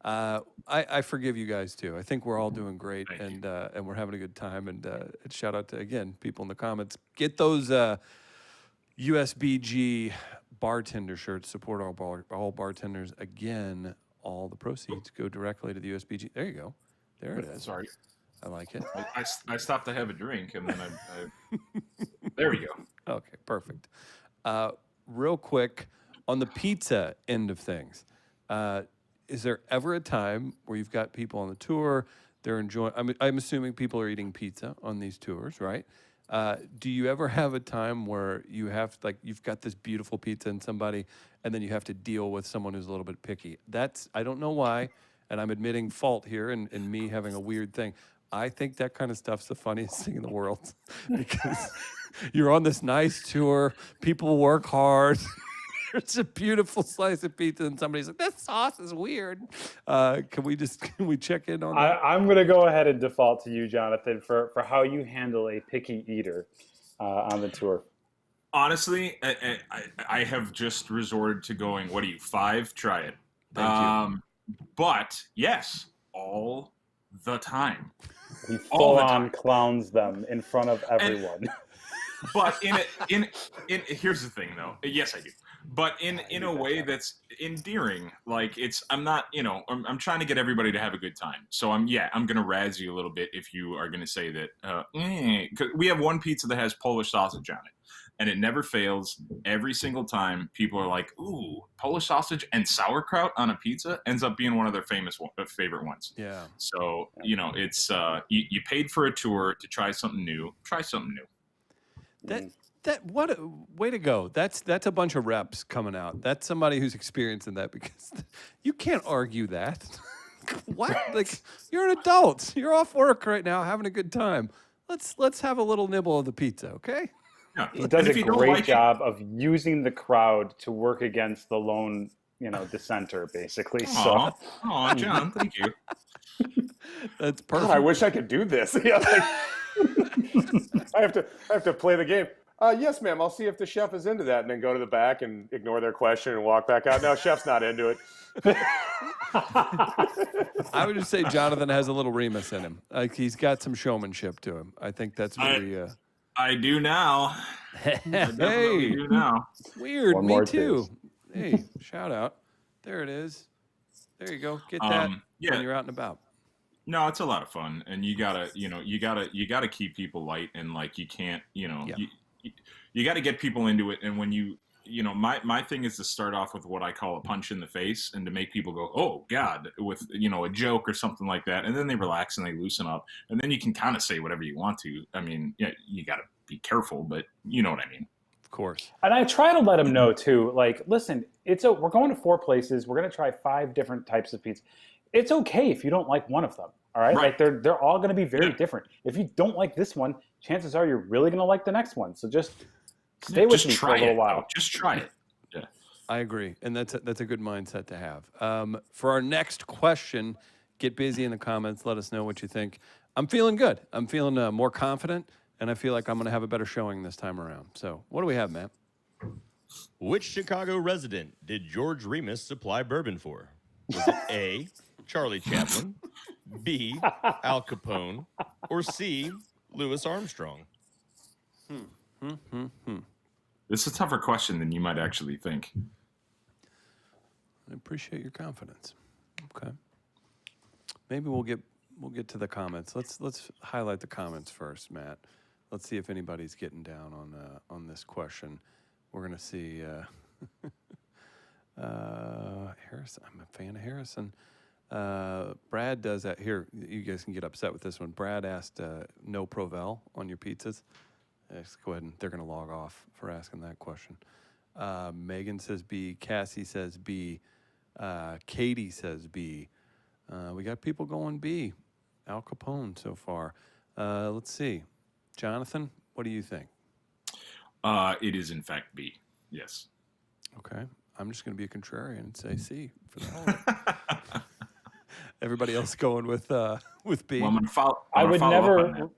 I forgive you guys too. I think we're all doing great, and we're having a good time. And shout out to, again, people in the comments. Get those USBG bartender shirts. Support all bartenders. Again, all the proceeds go directly to the USBG. There you go. There it is. Sorry. I like it. I stopped to have a drink, and then I there we go. Okay, perfect. Real quick, on the pizza end of things, is there ever a time where you've got people on the tour, they're enjoying, I'm assuming people are eating pizza on these tours, right? Do you ever have a time where you have, like, you've got this beautiful pizza and somebody, and then you have to deal with someone who's a little bit picky? I don't know why, and I'm admitting fault here and me having a weird thing. I think that kind of stuff's the funniest thing in the world because you're on this nice tour, people work hard. It's a beautiful slice of pizza, and somebody's like, "This sauce is weird." Can we check in on that? I'm going to go ahead and default to you, Jonathan, for how you handle a picky eater on the tour. Honestly, I have just resorted to going, what are you, 5? Try it. Thank you. But yes, all the time. He full-on clowns them in front of everyone. But here's the thing, though. Yes, I do. But in a way that's endearing. Like, I'm not, I'm trying to get everybody to have a good time. So I'm going to razz you a little bit if you are going to say that. 'Cause we have one pizza that has Polish sausage on it, and it never fails. Every single time, people are like, "Ooh, Polish sausage and sauerkraut on a pizza," ends up being one of their favorite ones. Yeah. So it's you paid for a tour to try something new. Try something new. What a way to go. That's a bunch of reps coming out. That's somebody who's experiencing that, because you can't argue that. What? Like, you're an adult. You're off work right now having a good time. Let's have a little nibble of the pizza, okay? Yeah. He does a great like job of using the crowd to work against the lone, dissenter, basically. Aw, John, thank you. That's perfect. God, I wish I could do this. Yeah, I have to play the game. Yes, ma'am. I'll see if the chef is into that, and then go to the back and ignore their question and walk back out. No, chef's not into it. I would just say Jonathan has a little Remus in him. Like, he's got some showmanship to him. I think that's very. I do now. I definitely do now. Weird. One Me more too. Hey, shout out. There it is. There you go. Get that when you're out and about. No, it's a lot of fun, and you gotta keep people light, and like you can't, you got to get people into it. And when my thing is to start off with what I call a punch in the face, and to make people go, "Oh God," with a joke or something like that, and then they relax and they loosen up, and then you can kind of say whatever you want to. I mean, you got to be careful, but you know what I mean. Of course. And I try to let them know too, like, listen, we're going to 4 places. We're going to try 5 different types of pizza. it's okay if you don't like one of them. All right, Right. like they're all going to be very Yeah. different. If you don't like this one, chances are you're really going to like the next one. So just stay with Just me for try a little it, while. though. Just try it. I agree, and that's a good mindset to have. For our next question, get busy in the comments. Let us know what you think. I'm feeling good. I'm feeling more confident, and I feel like I'm going to have a better showing this time around. So, what do we have, Matt? Which Chicago resident did George Remus supply bourbon for? Was it A, Charlie Chaplin, B, Al Capone, or C, Louis Armstrong? It's a tougher question than you might actually think. I appreciate your confidence. Okay. Maybe we'll get to the comments. Let's highlight the comments first, Matt. Let's see if anybody's getting down on this question. We're gonna see Harrison. I'm a fan of Harrison. Brad does that. Here, you guys can get upset with this one. Brad asked no Provel on your pizzas. Let's go ahead and they're gonna log off for asking that question. Megan says B. Cassie says B. Katie says B. We got people going B. Al Capone so far. Let's see. Jonathan, what do you think? It is, in fact, B. Yes. Okay. I'm just going to be a contrarian and say C for that. Everybody else going with B. Well, I'm gonna I would follow up on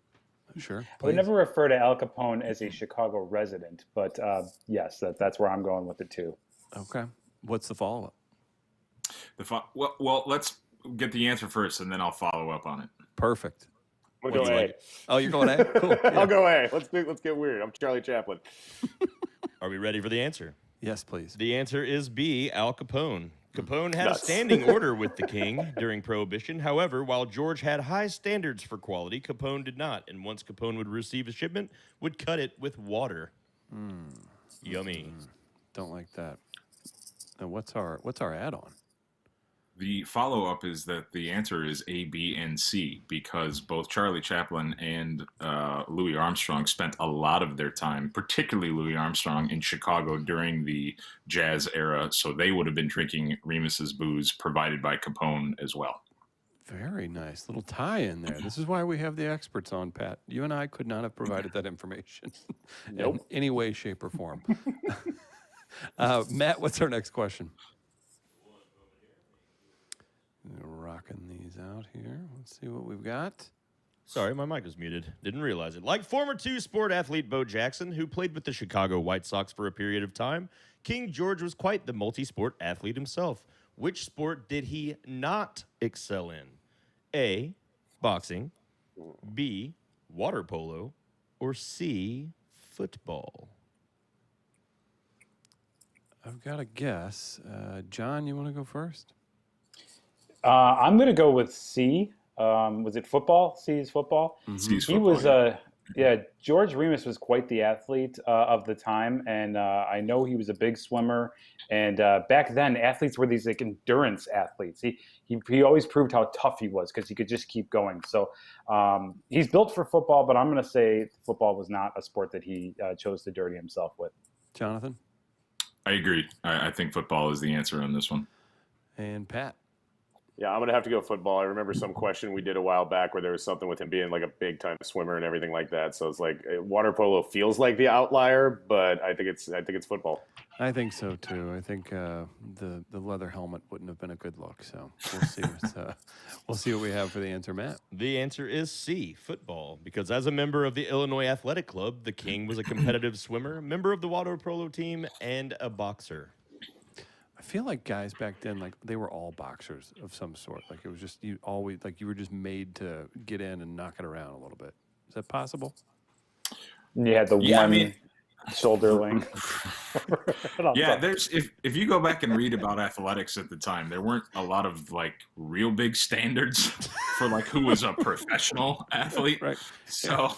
Sure. that. I would never refer to Al Capone as a Chicago resident, but yes, that's where I'm going with it too. Okay. What's the follow-up? Well, let's get the answer first, and then I'll follow up on it. Perfect. We'll go A. Oh, you're going A? Cool. Yeah. I'll go A. Let's get weird. I'm Charlie Chaplin. Are we ready for the answer? Yes, please. The answer is B, Al Capone. Capone had a Nuts. standing order with the king during Prohibition. However, while George had high standards for quality, Capone did not. And once Capone would receive a shipment, would cut it with water. Yummy. Don't like that. Now, what's our add-on? The follow-up is that the answer is A, B, and C because both Charlie Chaplin and Louis Armstrong spent a lot of their time, particularly Louis Armstrong, in Chicago during the jazz era, so they would have been drinking Remus's booze provided by Capone as well. Very nice. Little tie in there. This is why we have the experts on, Pat. You and I could not have provided that information in any way, shape, or form. Matt, what's our next question? Rocking these out here. Let's see what we've got. Sorry, my mic was muted. Didn't realize it. Like former two-sport athlete Bo Jackson, who played with the Chicago White Sox for a period of time, King George was quite the multi-sport athlete himself. Which sport did he not excel in? A, boxing, B, water polo, or C, football? I've got a guess. John, you want to go first? I'm going to go with C. Was it football? C is football. C's He football, was, George Remus was quite the athlete of the time, and I know he was a big swimmer. And back then, athletes were these like endurance athletes. He always proved how tough he was because he could just keep going. So he's built for football, but I'm going to say football was not a sport that he chose to dirty himself with. Jonathan? I agree. I think football is the answer on this one. And Pat? Yeah, I'm gonna have to go football. I remember some question we did a while back where there was something with him being like a big time swimmer and everything like that. So it's like water polo feels like the outlier, but I think it's football. I think so too. I think the leather helmet wouldn't have been a good look. So we'll see what we have for the answer, Matt. The answer is C, football, because as a member of the Illinois Athletic Club, the King was a competitive swimmer, member of the water polo team, and a boxer. I feel like guys back then, like they were all boxers of some sort. Like it was just you were just made to get in and knock it around a little bit. Is that possible? You had the one shoulder length. Yeah, there's if you go back and read about athletics at the time, there weren't a lot of like real big standards for like who was a professional athlete. Right. So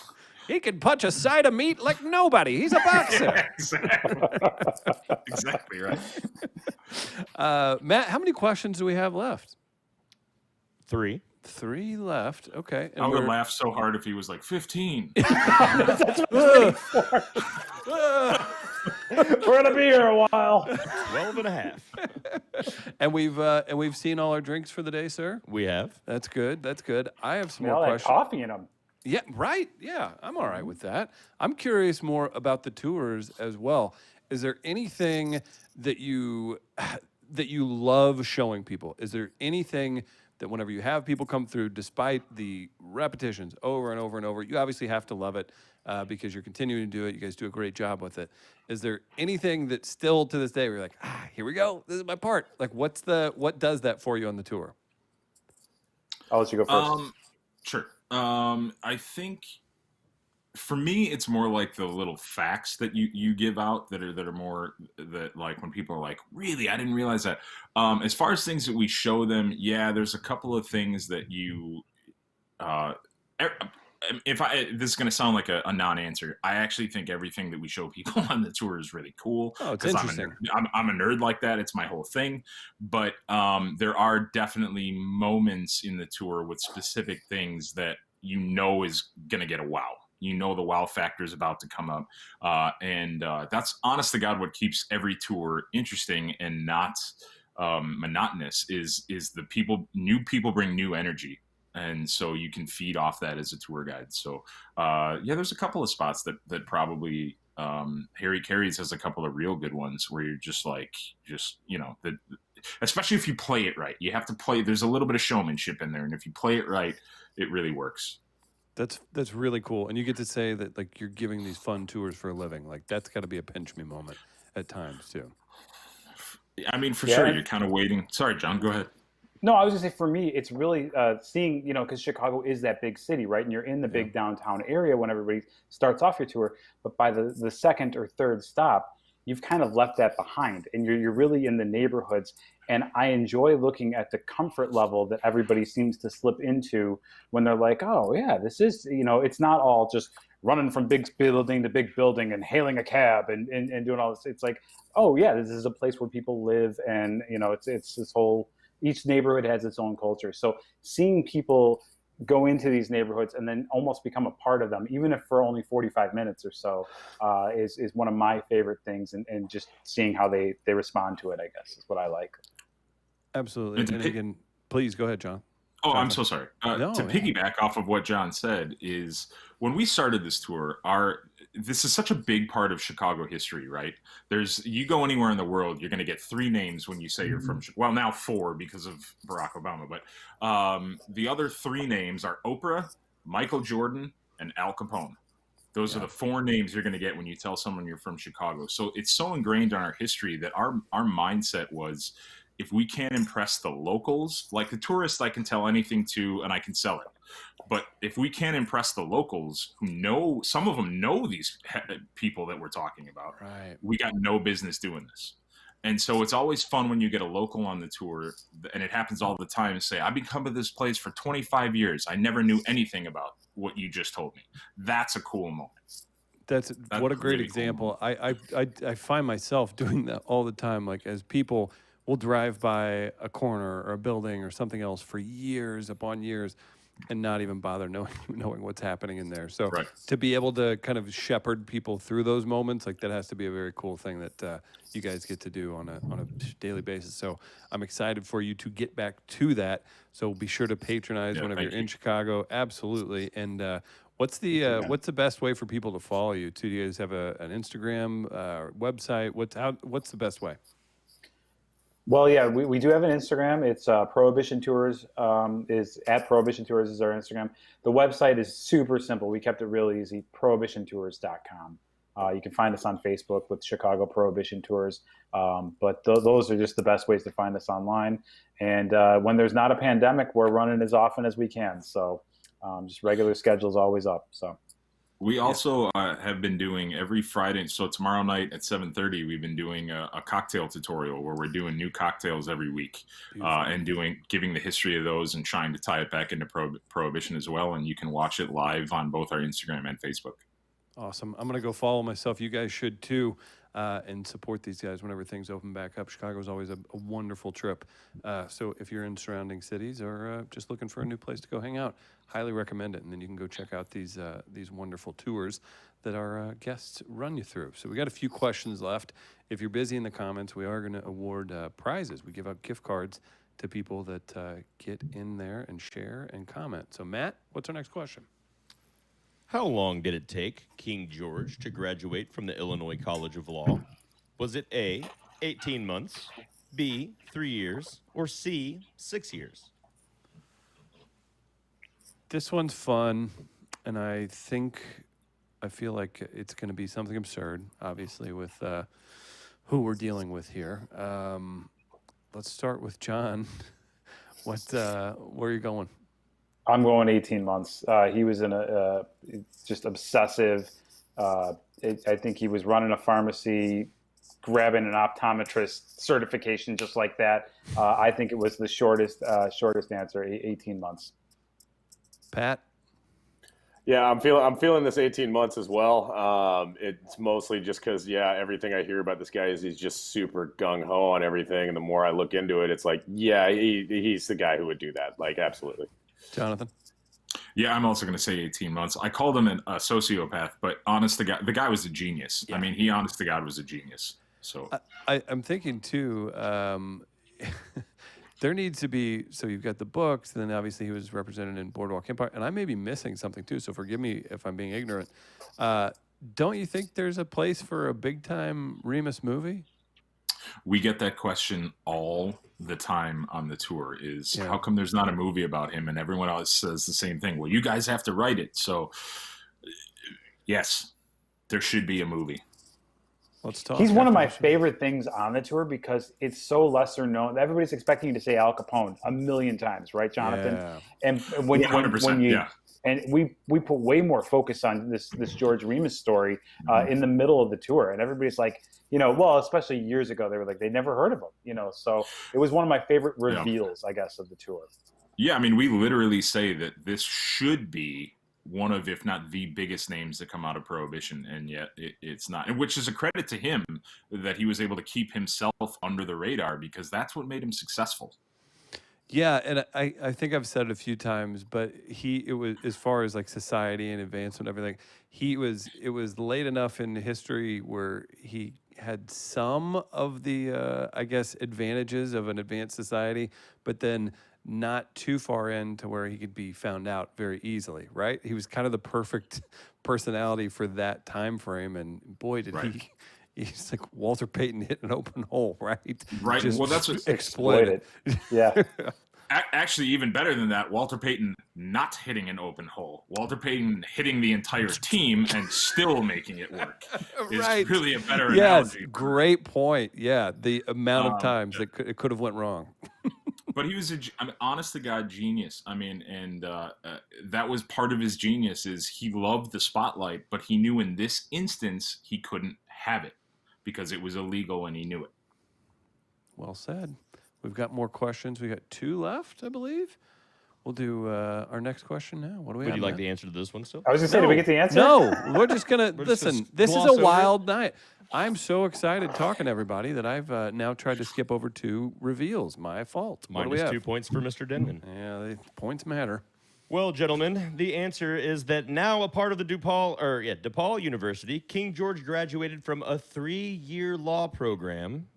He can punch a side of meat like nobody. He's a boxer. yeah, exactly right. Matt, how many questions do we have left? 3. 3 left. Okay. And I would we're- laugh so hard if he was like 15. We're gonna be here a while. 12 and a half. And we've seen all our drinks for the day, sir. We have. That's good. That's good. I have some They more all had questions. coffee in them. Yeah, right. Yeah, I'm all right with that. I'm curious more about the tours as well. Is there anything that you love showing people? Is there anything that whenever you have people come through, despite the repetitions over and over and over, you obviously have to love it because you're continuing to do it. You guys do a great job with it. Is there anything that still to this day where you're like, here we go, this is my part? Like, what does that for you on the tour? I'll let you go first. Sure. I think for me, it's more like the little facts that you give out that are more that like when people are like, really, I didn't realize that. As far as things that we show them, yeah, there's a couple of things that you. This is going to sound like a non-answer. I actually think everything that we show people on the tour is really cool. Oh, it's interesting. I'm a nerd like that. It's my whole thing. But there are definitely moments in the tour with specific things that is going to get a wow. The wow factor is about to come up. And that's honest to God what keeps every tour interesting and not monotonous is the new people bring new energy. And so you can feed off that as a tour guide. So, there's a couple of spots that probably Harry Carey's has a couple of real good ones where you're especially if you play it right. You have to play. There's a little bit of showmanship in there, and if you play it right, it really works. That's really cool, and you get to say that like you're giving these fun tours for a living. Like that's got to be a pinch me moment at times too. I mean, for sure, you're kind of waiting. Sorry, John, go ahead. No, I was just saying for me, it's really seeing, because Chicago is that big city, right? And you're in the big downtown area when everybody starts off your tour. But by the second or third stop, you've kind of left that behind and you're really in the neighborhoods. And I enjoy looking at the comfort level that everybody seems to slip into when they're like, oh, yeah, this is, it's not all just running from big building to big building and hailing a cab and doing all this. It's like, oh, yeah, this is a place where people live. And, it's this whole... Each neighborhood has its own culture. So seeing people go into these neighborhoods and then almost become a part of them, even if for only 45 minutes or so, is one of my favorite things. And just seeing how they respond to it, I guess, is what I like. Absolutely. And again, please go ahead, John. Oh, I'm so sorry. No, to piggyback off of what John said is when we started this tour, this is such a big part of Chicago history, right? You go anywhere in the world, you're going to get 3 names when you say you're from, well, now 4 because of Barack Obama, but the other 3 names are Oprah, Michael Jordan, and Al Capone. Those are the 4 names you're going to get when you tell someone you're from Chicago. So it's so ingrained in our history that our mindset was, if we can't impress the locals, like the tourists I can tell anything to and I can sell it. But if we can't impress the locals who some of them know these people that we're talking about, right, we got no business doing this. And so it's always fun when you get a local on the tour, and it happens all the time, to say, I've been coming to this place for 25 years. I never knew anything about what you just told me. That's a cool moment. That's what a great really example. Cool. I find myself doing that all the time. Like as people will drive by a corner or a building or something else for years upon years and not even bother knowing what's happening in there. So to be able to kind of shepherd people through those moments, like that has to be a very cool thing that you guys get to do on a daily basis. So I'm excited for you to get back to that. So be sure to patronize whenever you're in Chicago. Absolutely. And what's the best way for people to follow you? Do you guys have an Instagram website? What's the best way? Well, yeah, we do have an Instagram. It's Prohibition Tours is at Prohibition Tours is our Instagram. The website is super simple. We kept it really easy, prohibitiontours.com. You can find us on Facebook with Chicago Prohibition Tours. But those are just the best ways to find us online. And when there's not a pandemic, we're running as often as we can. So just regular schedule's always up. So. We also have been doing every Friday. So tomorrow night at 7:30, we've been doing a cocktail tutorial where we're doing new cocktails every week and giving the history of those and trying to tie it back into Prohibition as well. And you can watch it live on both our Instagram and Facebook. Awesome. I'm going to go follow myself. You guys should too, and support these guys whenever things open back up. Chicago is always a wonderful trip. So if you're in surrounding cities or just looking for a new place to go hang out, highly recommend it. And then you can go check out these wonderful tours that our guests run you through. So we got a few questions left. If you're busy in the comments, we are going to award prizes. We give out gift cards to people that get in there and share and comment. So Matt, what's our next question? How long did it take King George to graduate from the Illinois College of Law? Was it A, 18 months, B, 3 years, or C, 6 years? This one's fun, and I feel like it's going to be something absurd, obviously, with who we're dealing with here. Let's start with John. Where are you going? I'm going 18 months. He was in just obsessive. I think he was running a pharmacy, grabbing an optometrist certification just like that. I think it was the shortest answer, 18 months. Pat? Yeah, I'm feeling this 18 months as well. It's mostly just because, everything I hear about this guy is he's just super gung-ho on everything. And the more I look into it, it's like, he's the guy who would do that. Like, absolutely. Jonathan? Yeah, I'm also going to say 18 months. I called him a sociopath, but honest to God, the guy was a genius. Yeah. I mean, he honest to God was a genius. So I'm thinking too, there needs to be, so you've got the books, and then obviously he was represented in Boardwalk Empire, and I may be missing something too, so forgive me if I'm being ignorant. Don't you think there's a place for a big-time Remus movie? We get that question all the time on the tour is how come there's not a movie about him? And everyone else says the same thing. Well, you guys have to write it. So yes, there should be a movie. Let's talk. He's one of my favorite things on the tour because it's so lesser known. Everybody's expecting you to say Al Capone a million times, right, Jonathan? Yeah. And when you and we put way more focus on this George Remus story in the middle of the tour, and everybody's like, especially years ago, they were like they never heard of him, So it was one of my favorite reveals, I guess, of the tour. Yeah, I mean, we literally say that this should be one of, if not the biggest names that come out of Prohibition, and yet it's not. And which is a credit to him that he was able to keep himself under the radar because that's what made him successful. Yeah, and I think I've said it a few times, but it was, as far as like society and advancement and everything, it was late enough in history where he had some of the, I guess, advantages of an advanced society, but then not too far in to where he could be found out very easily, right? He was kind of the perfect personality for that time frame, and boy, did he's like Walter Payton hit an open hole, right? Right. Just well, that's what exploited. Yeah. Actually, even better than that, Walter Payton not hitting an open hole. Walter Payton hitting the entire team and still making it work is really a better analogy. Yes, great point. Yeah, the amount of times that it could have went wrong. But he was honest to God genius. I mean, and that was part of his genius is he loved the spotlight, but he knew in this instance he couldn't have it because it was illegal and he knew it. Well said. We've got more questions. We got 2 left, I believe. We'll do our next question now. What do we have? Would you like the answer to this one still? I was going to say, did we get the answer? No, we're just going to listen. This is a wild over. night. I'm so excited talking to everybody that I've now tried to skip over 2 reveals. My fault. Minus 2 points for Mr. Denman. Yeah, the points matter. Well, gentlemen, the answer is that now a part of the DePaul University, King George graduated from a 3-year law program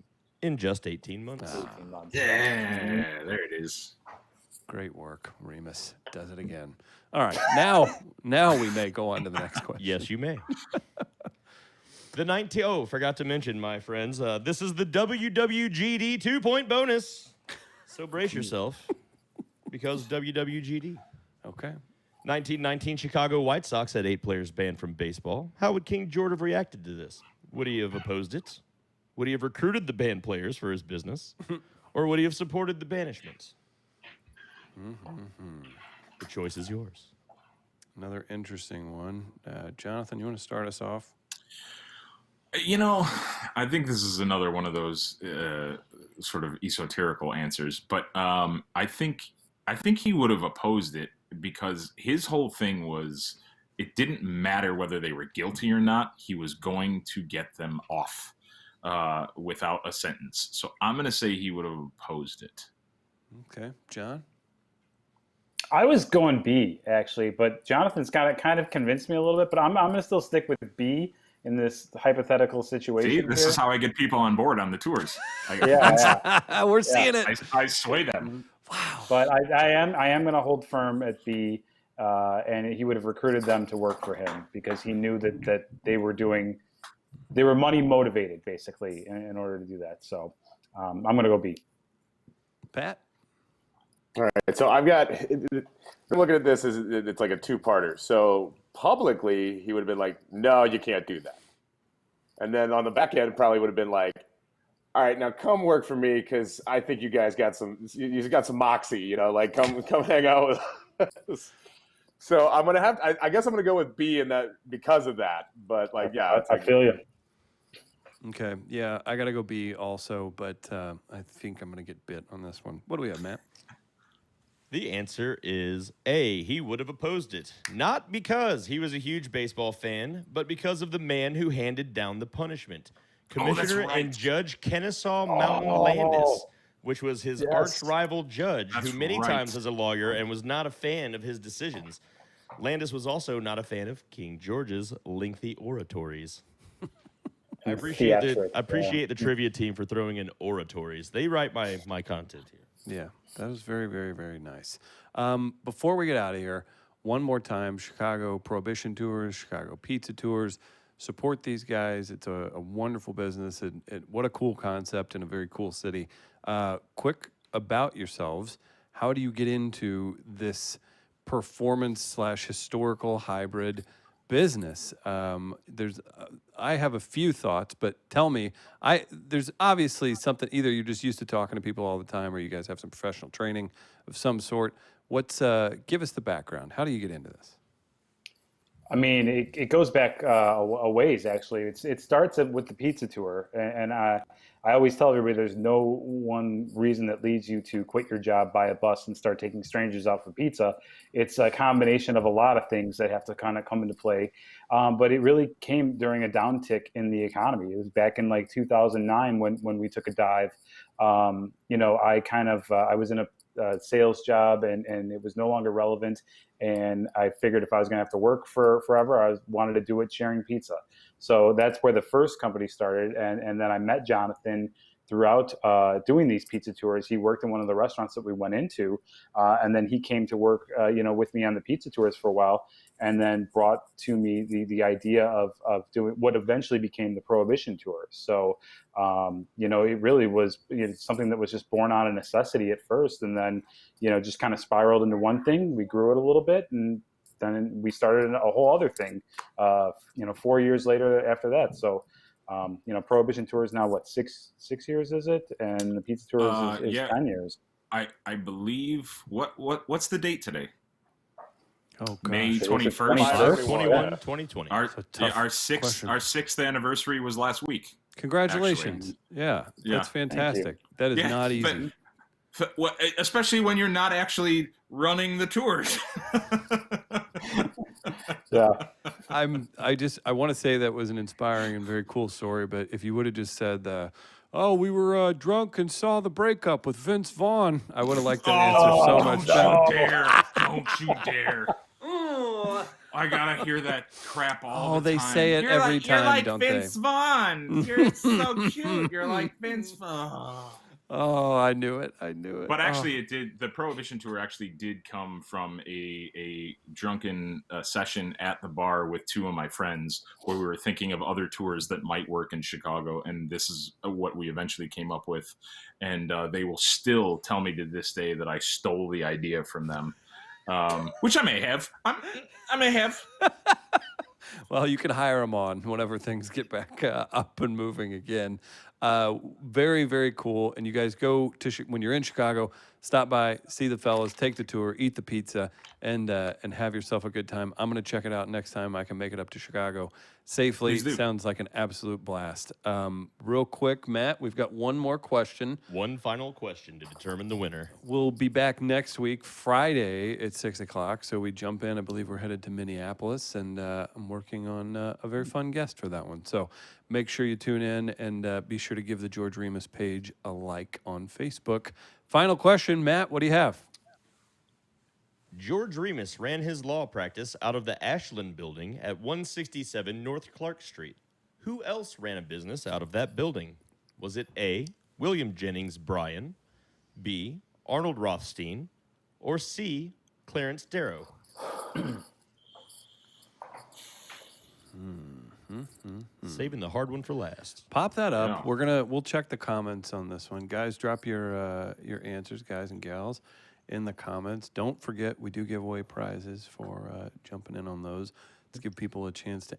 in just 18 months. 18 months. Yeah, there it is. Great work. Remus does it again. All right, now we may go on to the next question. Yes, you may. Forgot to mention, my friends, this is the WWGD 2-point bonus. So brace yourself, because WWGD. Okay. 1919 Chicago White Sox had 8 players banned from baseball. How would King George have reacted to this? Would he have opposed it? Would he have recruited the banned players for his business? Or would he have supported the banishment? The choice is yours. Another interesting one. Jonathan, you want to start us off? I think this is another one of those sort of esoterical answers, but I think he would have opposed it because his whole thing was it didn't matter whether they were guilty or not. He was going to get them off without a sentence. So I'm going to say he would have opposed it. Okay, John? I was going B, actually, but Jonathan's kind of convinced me a little bit, but I'm going to still stick with B in this hypothetical situation. See, this here. is how I get people on board on the tours. We're seeing it. I sway them. Wow. But I am going to hold firm at B, and he would have recruited them to work for him because he knew that they were money motivated, basically, in order to do that. So I'm going to go B. Pat? All right, so I've got. I'm looking at this as it's like a two-parter. So publicly, he would have been like, "No, you can't do that," and then on the back end, probably would have been like, "All right, now come work for me because I think you guys got some moxie, like come hang out with us." So I'm gonna have. I guess I'm gonna go with B in that because of that. But I feel you. Okay, yeah, I got to go B also, but I think I'm going to get bit on this one. What do we have, Matt? The answer is A. He would have opposed it. Not because he was a huge baseball fan, but because of the man who handed down the punishment. Commissioner and Judge Kennesaw Mountain Landis, which was his arch-rival judge who many times was a lawyer and was not a fan of his decisions. Landis was also not a fan of King George's lengthy oratories. I appreciate the trivia team for throwing in oratories. They write my content here. Yeah, that was very, very, very nice. Before we get out of here, one more time, Chicago Prohibition Tours, Chicago Pizza Tours. Support these guys. It's a wonderful business. What a cool concept in a very cool city. Quick about yourselves. How do you get into this performance/historical hybrid business? I have a few thoughts, but tell me, there's obviously something, either you're just used to talking to people all the time or you guys have some professional training of some sort. Give us the background. How do you get into this? I mean, it goes back a ways, actually. It starts with the pizza tour. And I always tell everybody there's no one reason that leads you to quit your job, buy a bus, and start taking strangers out for pizza. It's a combination of a lot of things that have to kind of come into play. But it really came during a downtick in the economy. It was back in like 2009 when we took a dive. I was in a sales job and it was no longer relevant. And I figured if I was going to have to work forever, I wanted to do it sharing pizza. So that's where the first company started. And then I met Jonathan throughout doing these pizza tours. He worked in one of the restaurants that we went into. And then he came to work, with me on the pizza tours for a while, and then brought to me the idea of doing what eventually became the Prohibition Tour. So, it really was something that was just born out of necessity at first. And then, just kind of spiraled into one thing. We grew it a little bit, and then we started a whole other thing, 4 years later after that. So, Prohibition Tour is now what, six years is it? And the pizza tour is 10 years. I believe what's the date today? Oh, gosh. May 21st. 2020. Our sixth anniversary was last week. Congratulations. Actually. Yeah, that's fantastic. That is not easy. Especially when you're not actually running the tours. Yeah. I want to say that was an inspiring and very cool story, but if you would have just said, we were drunk and saw the breakup with Vince Vaughn, I would have liked that answer so much better. Don't you dare. I gotta hear that crap all the time. They say it every time, you're like don't Vince they? Vaughn. You're so cute. You're like Vince Vaughn. Oh, I knew it. But actually, the Prohibition Tour actually did come from a drunken session at the bar with two of my friends where we were thinking of other tours that might work in Chicago. And this is what we eventually came up with. And they will still tell me to this day that I stole the idea from them, which I may have. I may have. Well, you can hire them on whenever things get back up and moving again. Very, very cool. And you guys go to when you're in Chicago, stop by, see the fellas, take the tour, eat the pizza, and have yourself a good time. I'm going to check it out next time I can make it up to Chicago safely. Please do. Sounds like an absolute blast. Real quick, Matt, we've got one more question. One final question to determine the winner. We'll be back next week, Friday at 6 o'clock. So we jump in. I believe we're headed to Minneapolis, and I'm working on a very fun guest for that one. So make sure you tune in, and be sure to give the George Remus page a like on Facebook. Final question, Matt, what do you have? George Remus ran his law practice out of the Ashland building at 167 North Clark Street. Who else ran a business out of that building? Was it A, William Jennings Bryan, B, Arnold Rothstein, or C, Clarence Darrow? Saving the hard one for last. Pop that up. Yeah. We'll check the comments on this one. Guys, drop your answers, guys and gals, in the comments. Don't forget, we do give away prizes for jumping in on those. Let's give people a chance to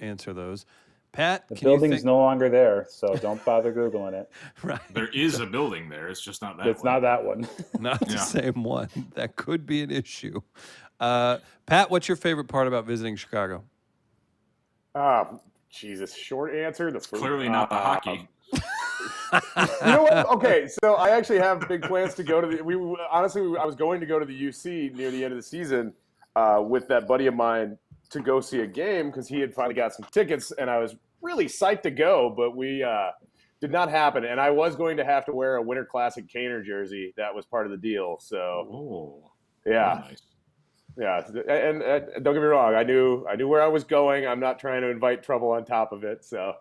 answer those. Pat, The can you building's think- no longer there, so don't bother Googling it. right. There is a building there. It's just not that It's one. not that one. Not the Yeah. same one. That could be an issue. Pat, what's your favorite part about visiting Chicago? Jesus, short answer. The food. Clearly not the hockey. You know what? Okay, so I actually have big plans to go to the. I was going to go to the UC near the end of the season with that buddy of mine to go see a game because he had finally got some tickets, and I was really psyched to go, but we did not happen. And I was going to have to wear a Winter Classic Caner jersey. That was part of the deal. So Oh, yeah. nice. Yeah, and don't get me wrong. I knew where I was going. I'm not trying to invite trouble on top of it. So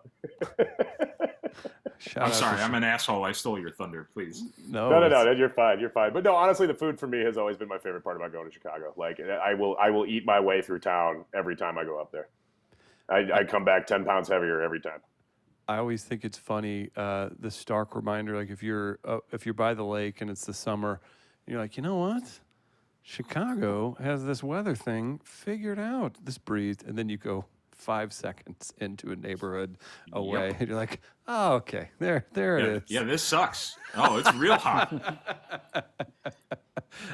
Shout I'm out sorry. to- I'm an asshole. I stole your thunder. Please. No, no, it's- you're fine. You're fine. But no, honestly, the food for me has always been my favorite part about going to Chicago. Like I will eat my way through town every time I go up there. I come back 10 pounds heavier every time. I always think it's funny, the stark reminder, like if you're by the lake and it's the summer, you're like, you know what? Chicago has this weather thing figured out, this breeze, and then you go 5 seconds into a neighborhood away, and you're like, oh, okay, there it is. Yeah, this sucks. Oh, it's real hot.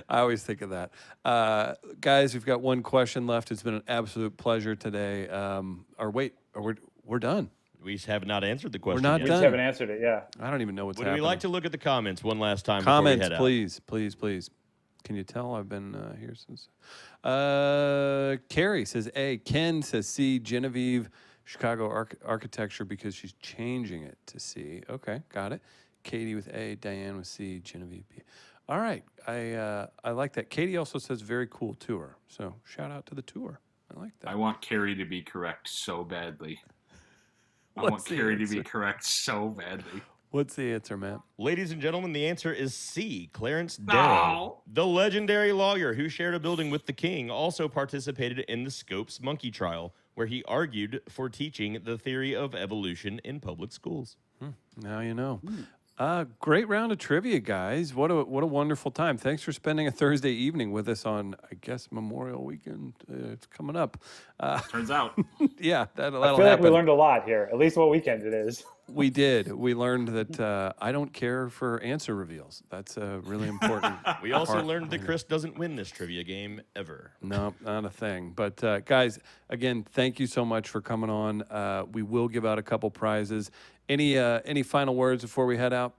I always think of that. Guys, we've got one question left. It's been an absolute pleasure today. We're done. We have not answered the question not yet. We done. just haven't answered it. Yeah. I don't even know what's Would happening. we like to look at the comments one last time Comments, before we head please, please, please. Can you tell I've been here since? Carrie says A. Ken says C. Genevieve, Chicago architecture because she's changing it to C. Okay, got it. Katie with A. Diane with C. Genevieve B. All right, I like that. Katie also says very cool tour. So shout out to the tour. I like that. I want Carrie to be correct so badly. I What's want the Carrie to be answer? correct so badly. What's the answer, Matt? Ladies and gentlemen, the answer is C. Clarence Darrow. The legendary lawyer who shared a building with the king also participated in the Scopes monkey trial, where he argued for teaching the theory of evolution in public schools. Now you know. Great round of trivia, guys. What a wonderful time. Thanks for spending a Thursday evening with us on, I guess, Memorial Weekend. It's coming up. Turns out. Yeah, that'll I feel like happen. we learned a lot here. At least what weekend it is. We did. We learned that I don't care for answer reveals. That's a really important. We also part. learned that Chris doesn't win this trivia game ever. No, not a thing. But guys, again, thank you so much for coming on. We will give out a couple prizes. Any final words before we head out?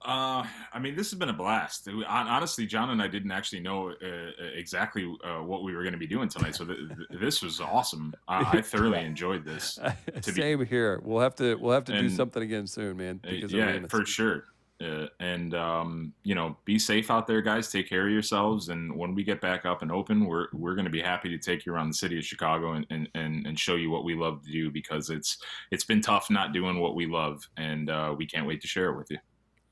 I mean, this has been a blast. Honestly, John and I didn't actually know exactly what we were going to be doing tonight, so this was awesome. I thoroughly enjoyed this. Same here. We'll have to do And- something again soon, man. Because of Yeah, Remus. for sure. Be safe out there, guys. Take care of yourselves. And when we get back up and open, we're going to be happy to take you around the city of Chicago and show you what we love to do, because it's been tough not doing what we love, and we can't wait to share it with you.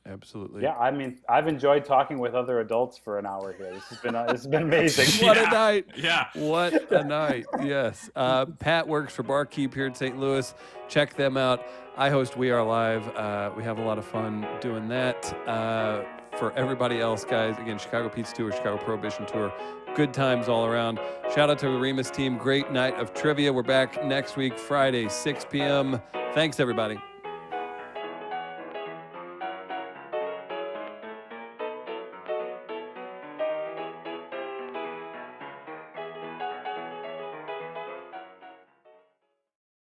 Absolutely. Yeah, I mean, I've enjoyed talking with other adults for an hour here. This has been amazing. What a night. Yeah. What a night. Yes. Pat works for Barkeep here in St. Louis. Check them out. I host We Are Live. We have a lot of fun doing that. For everybody else, guys, again, Chicago Pizza Tour, Chicago Prohibition Tour. Good times all around. Shout out to the Remus team. Great night of trivia. We're back next week, Friday, 6 p.m. Thanks, everybody.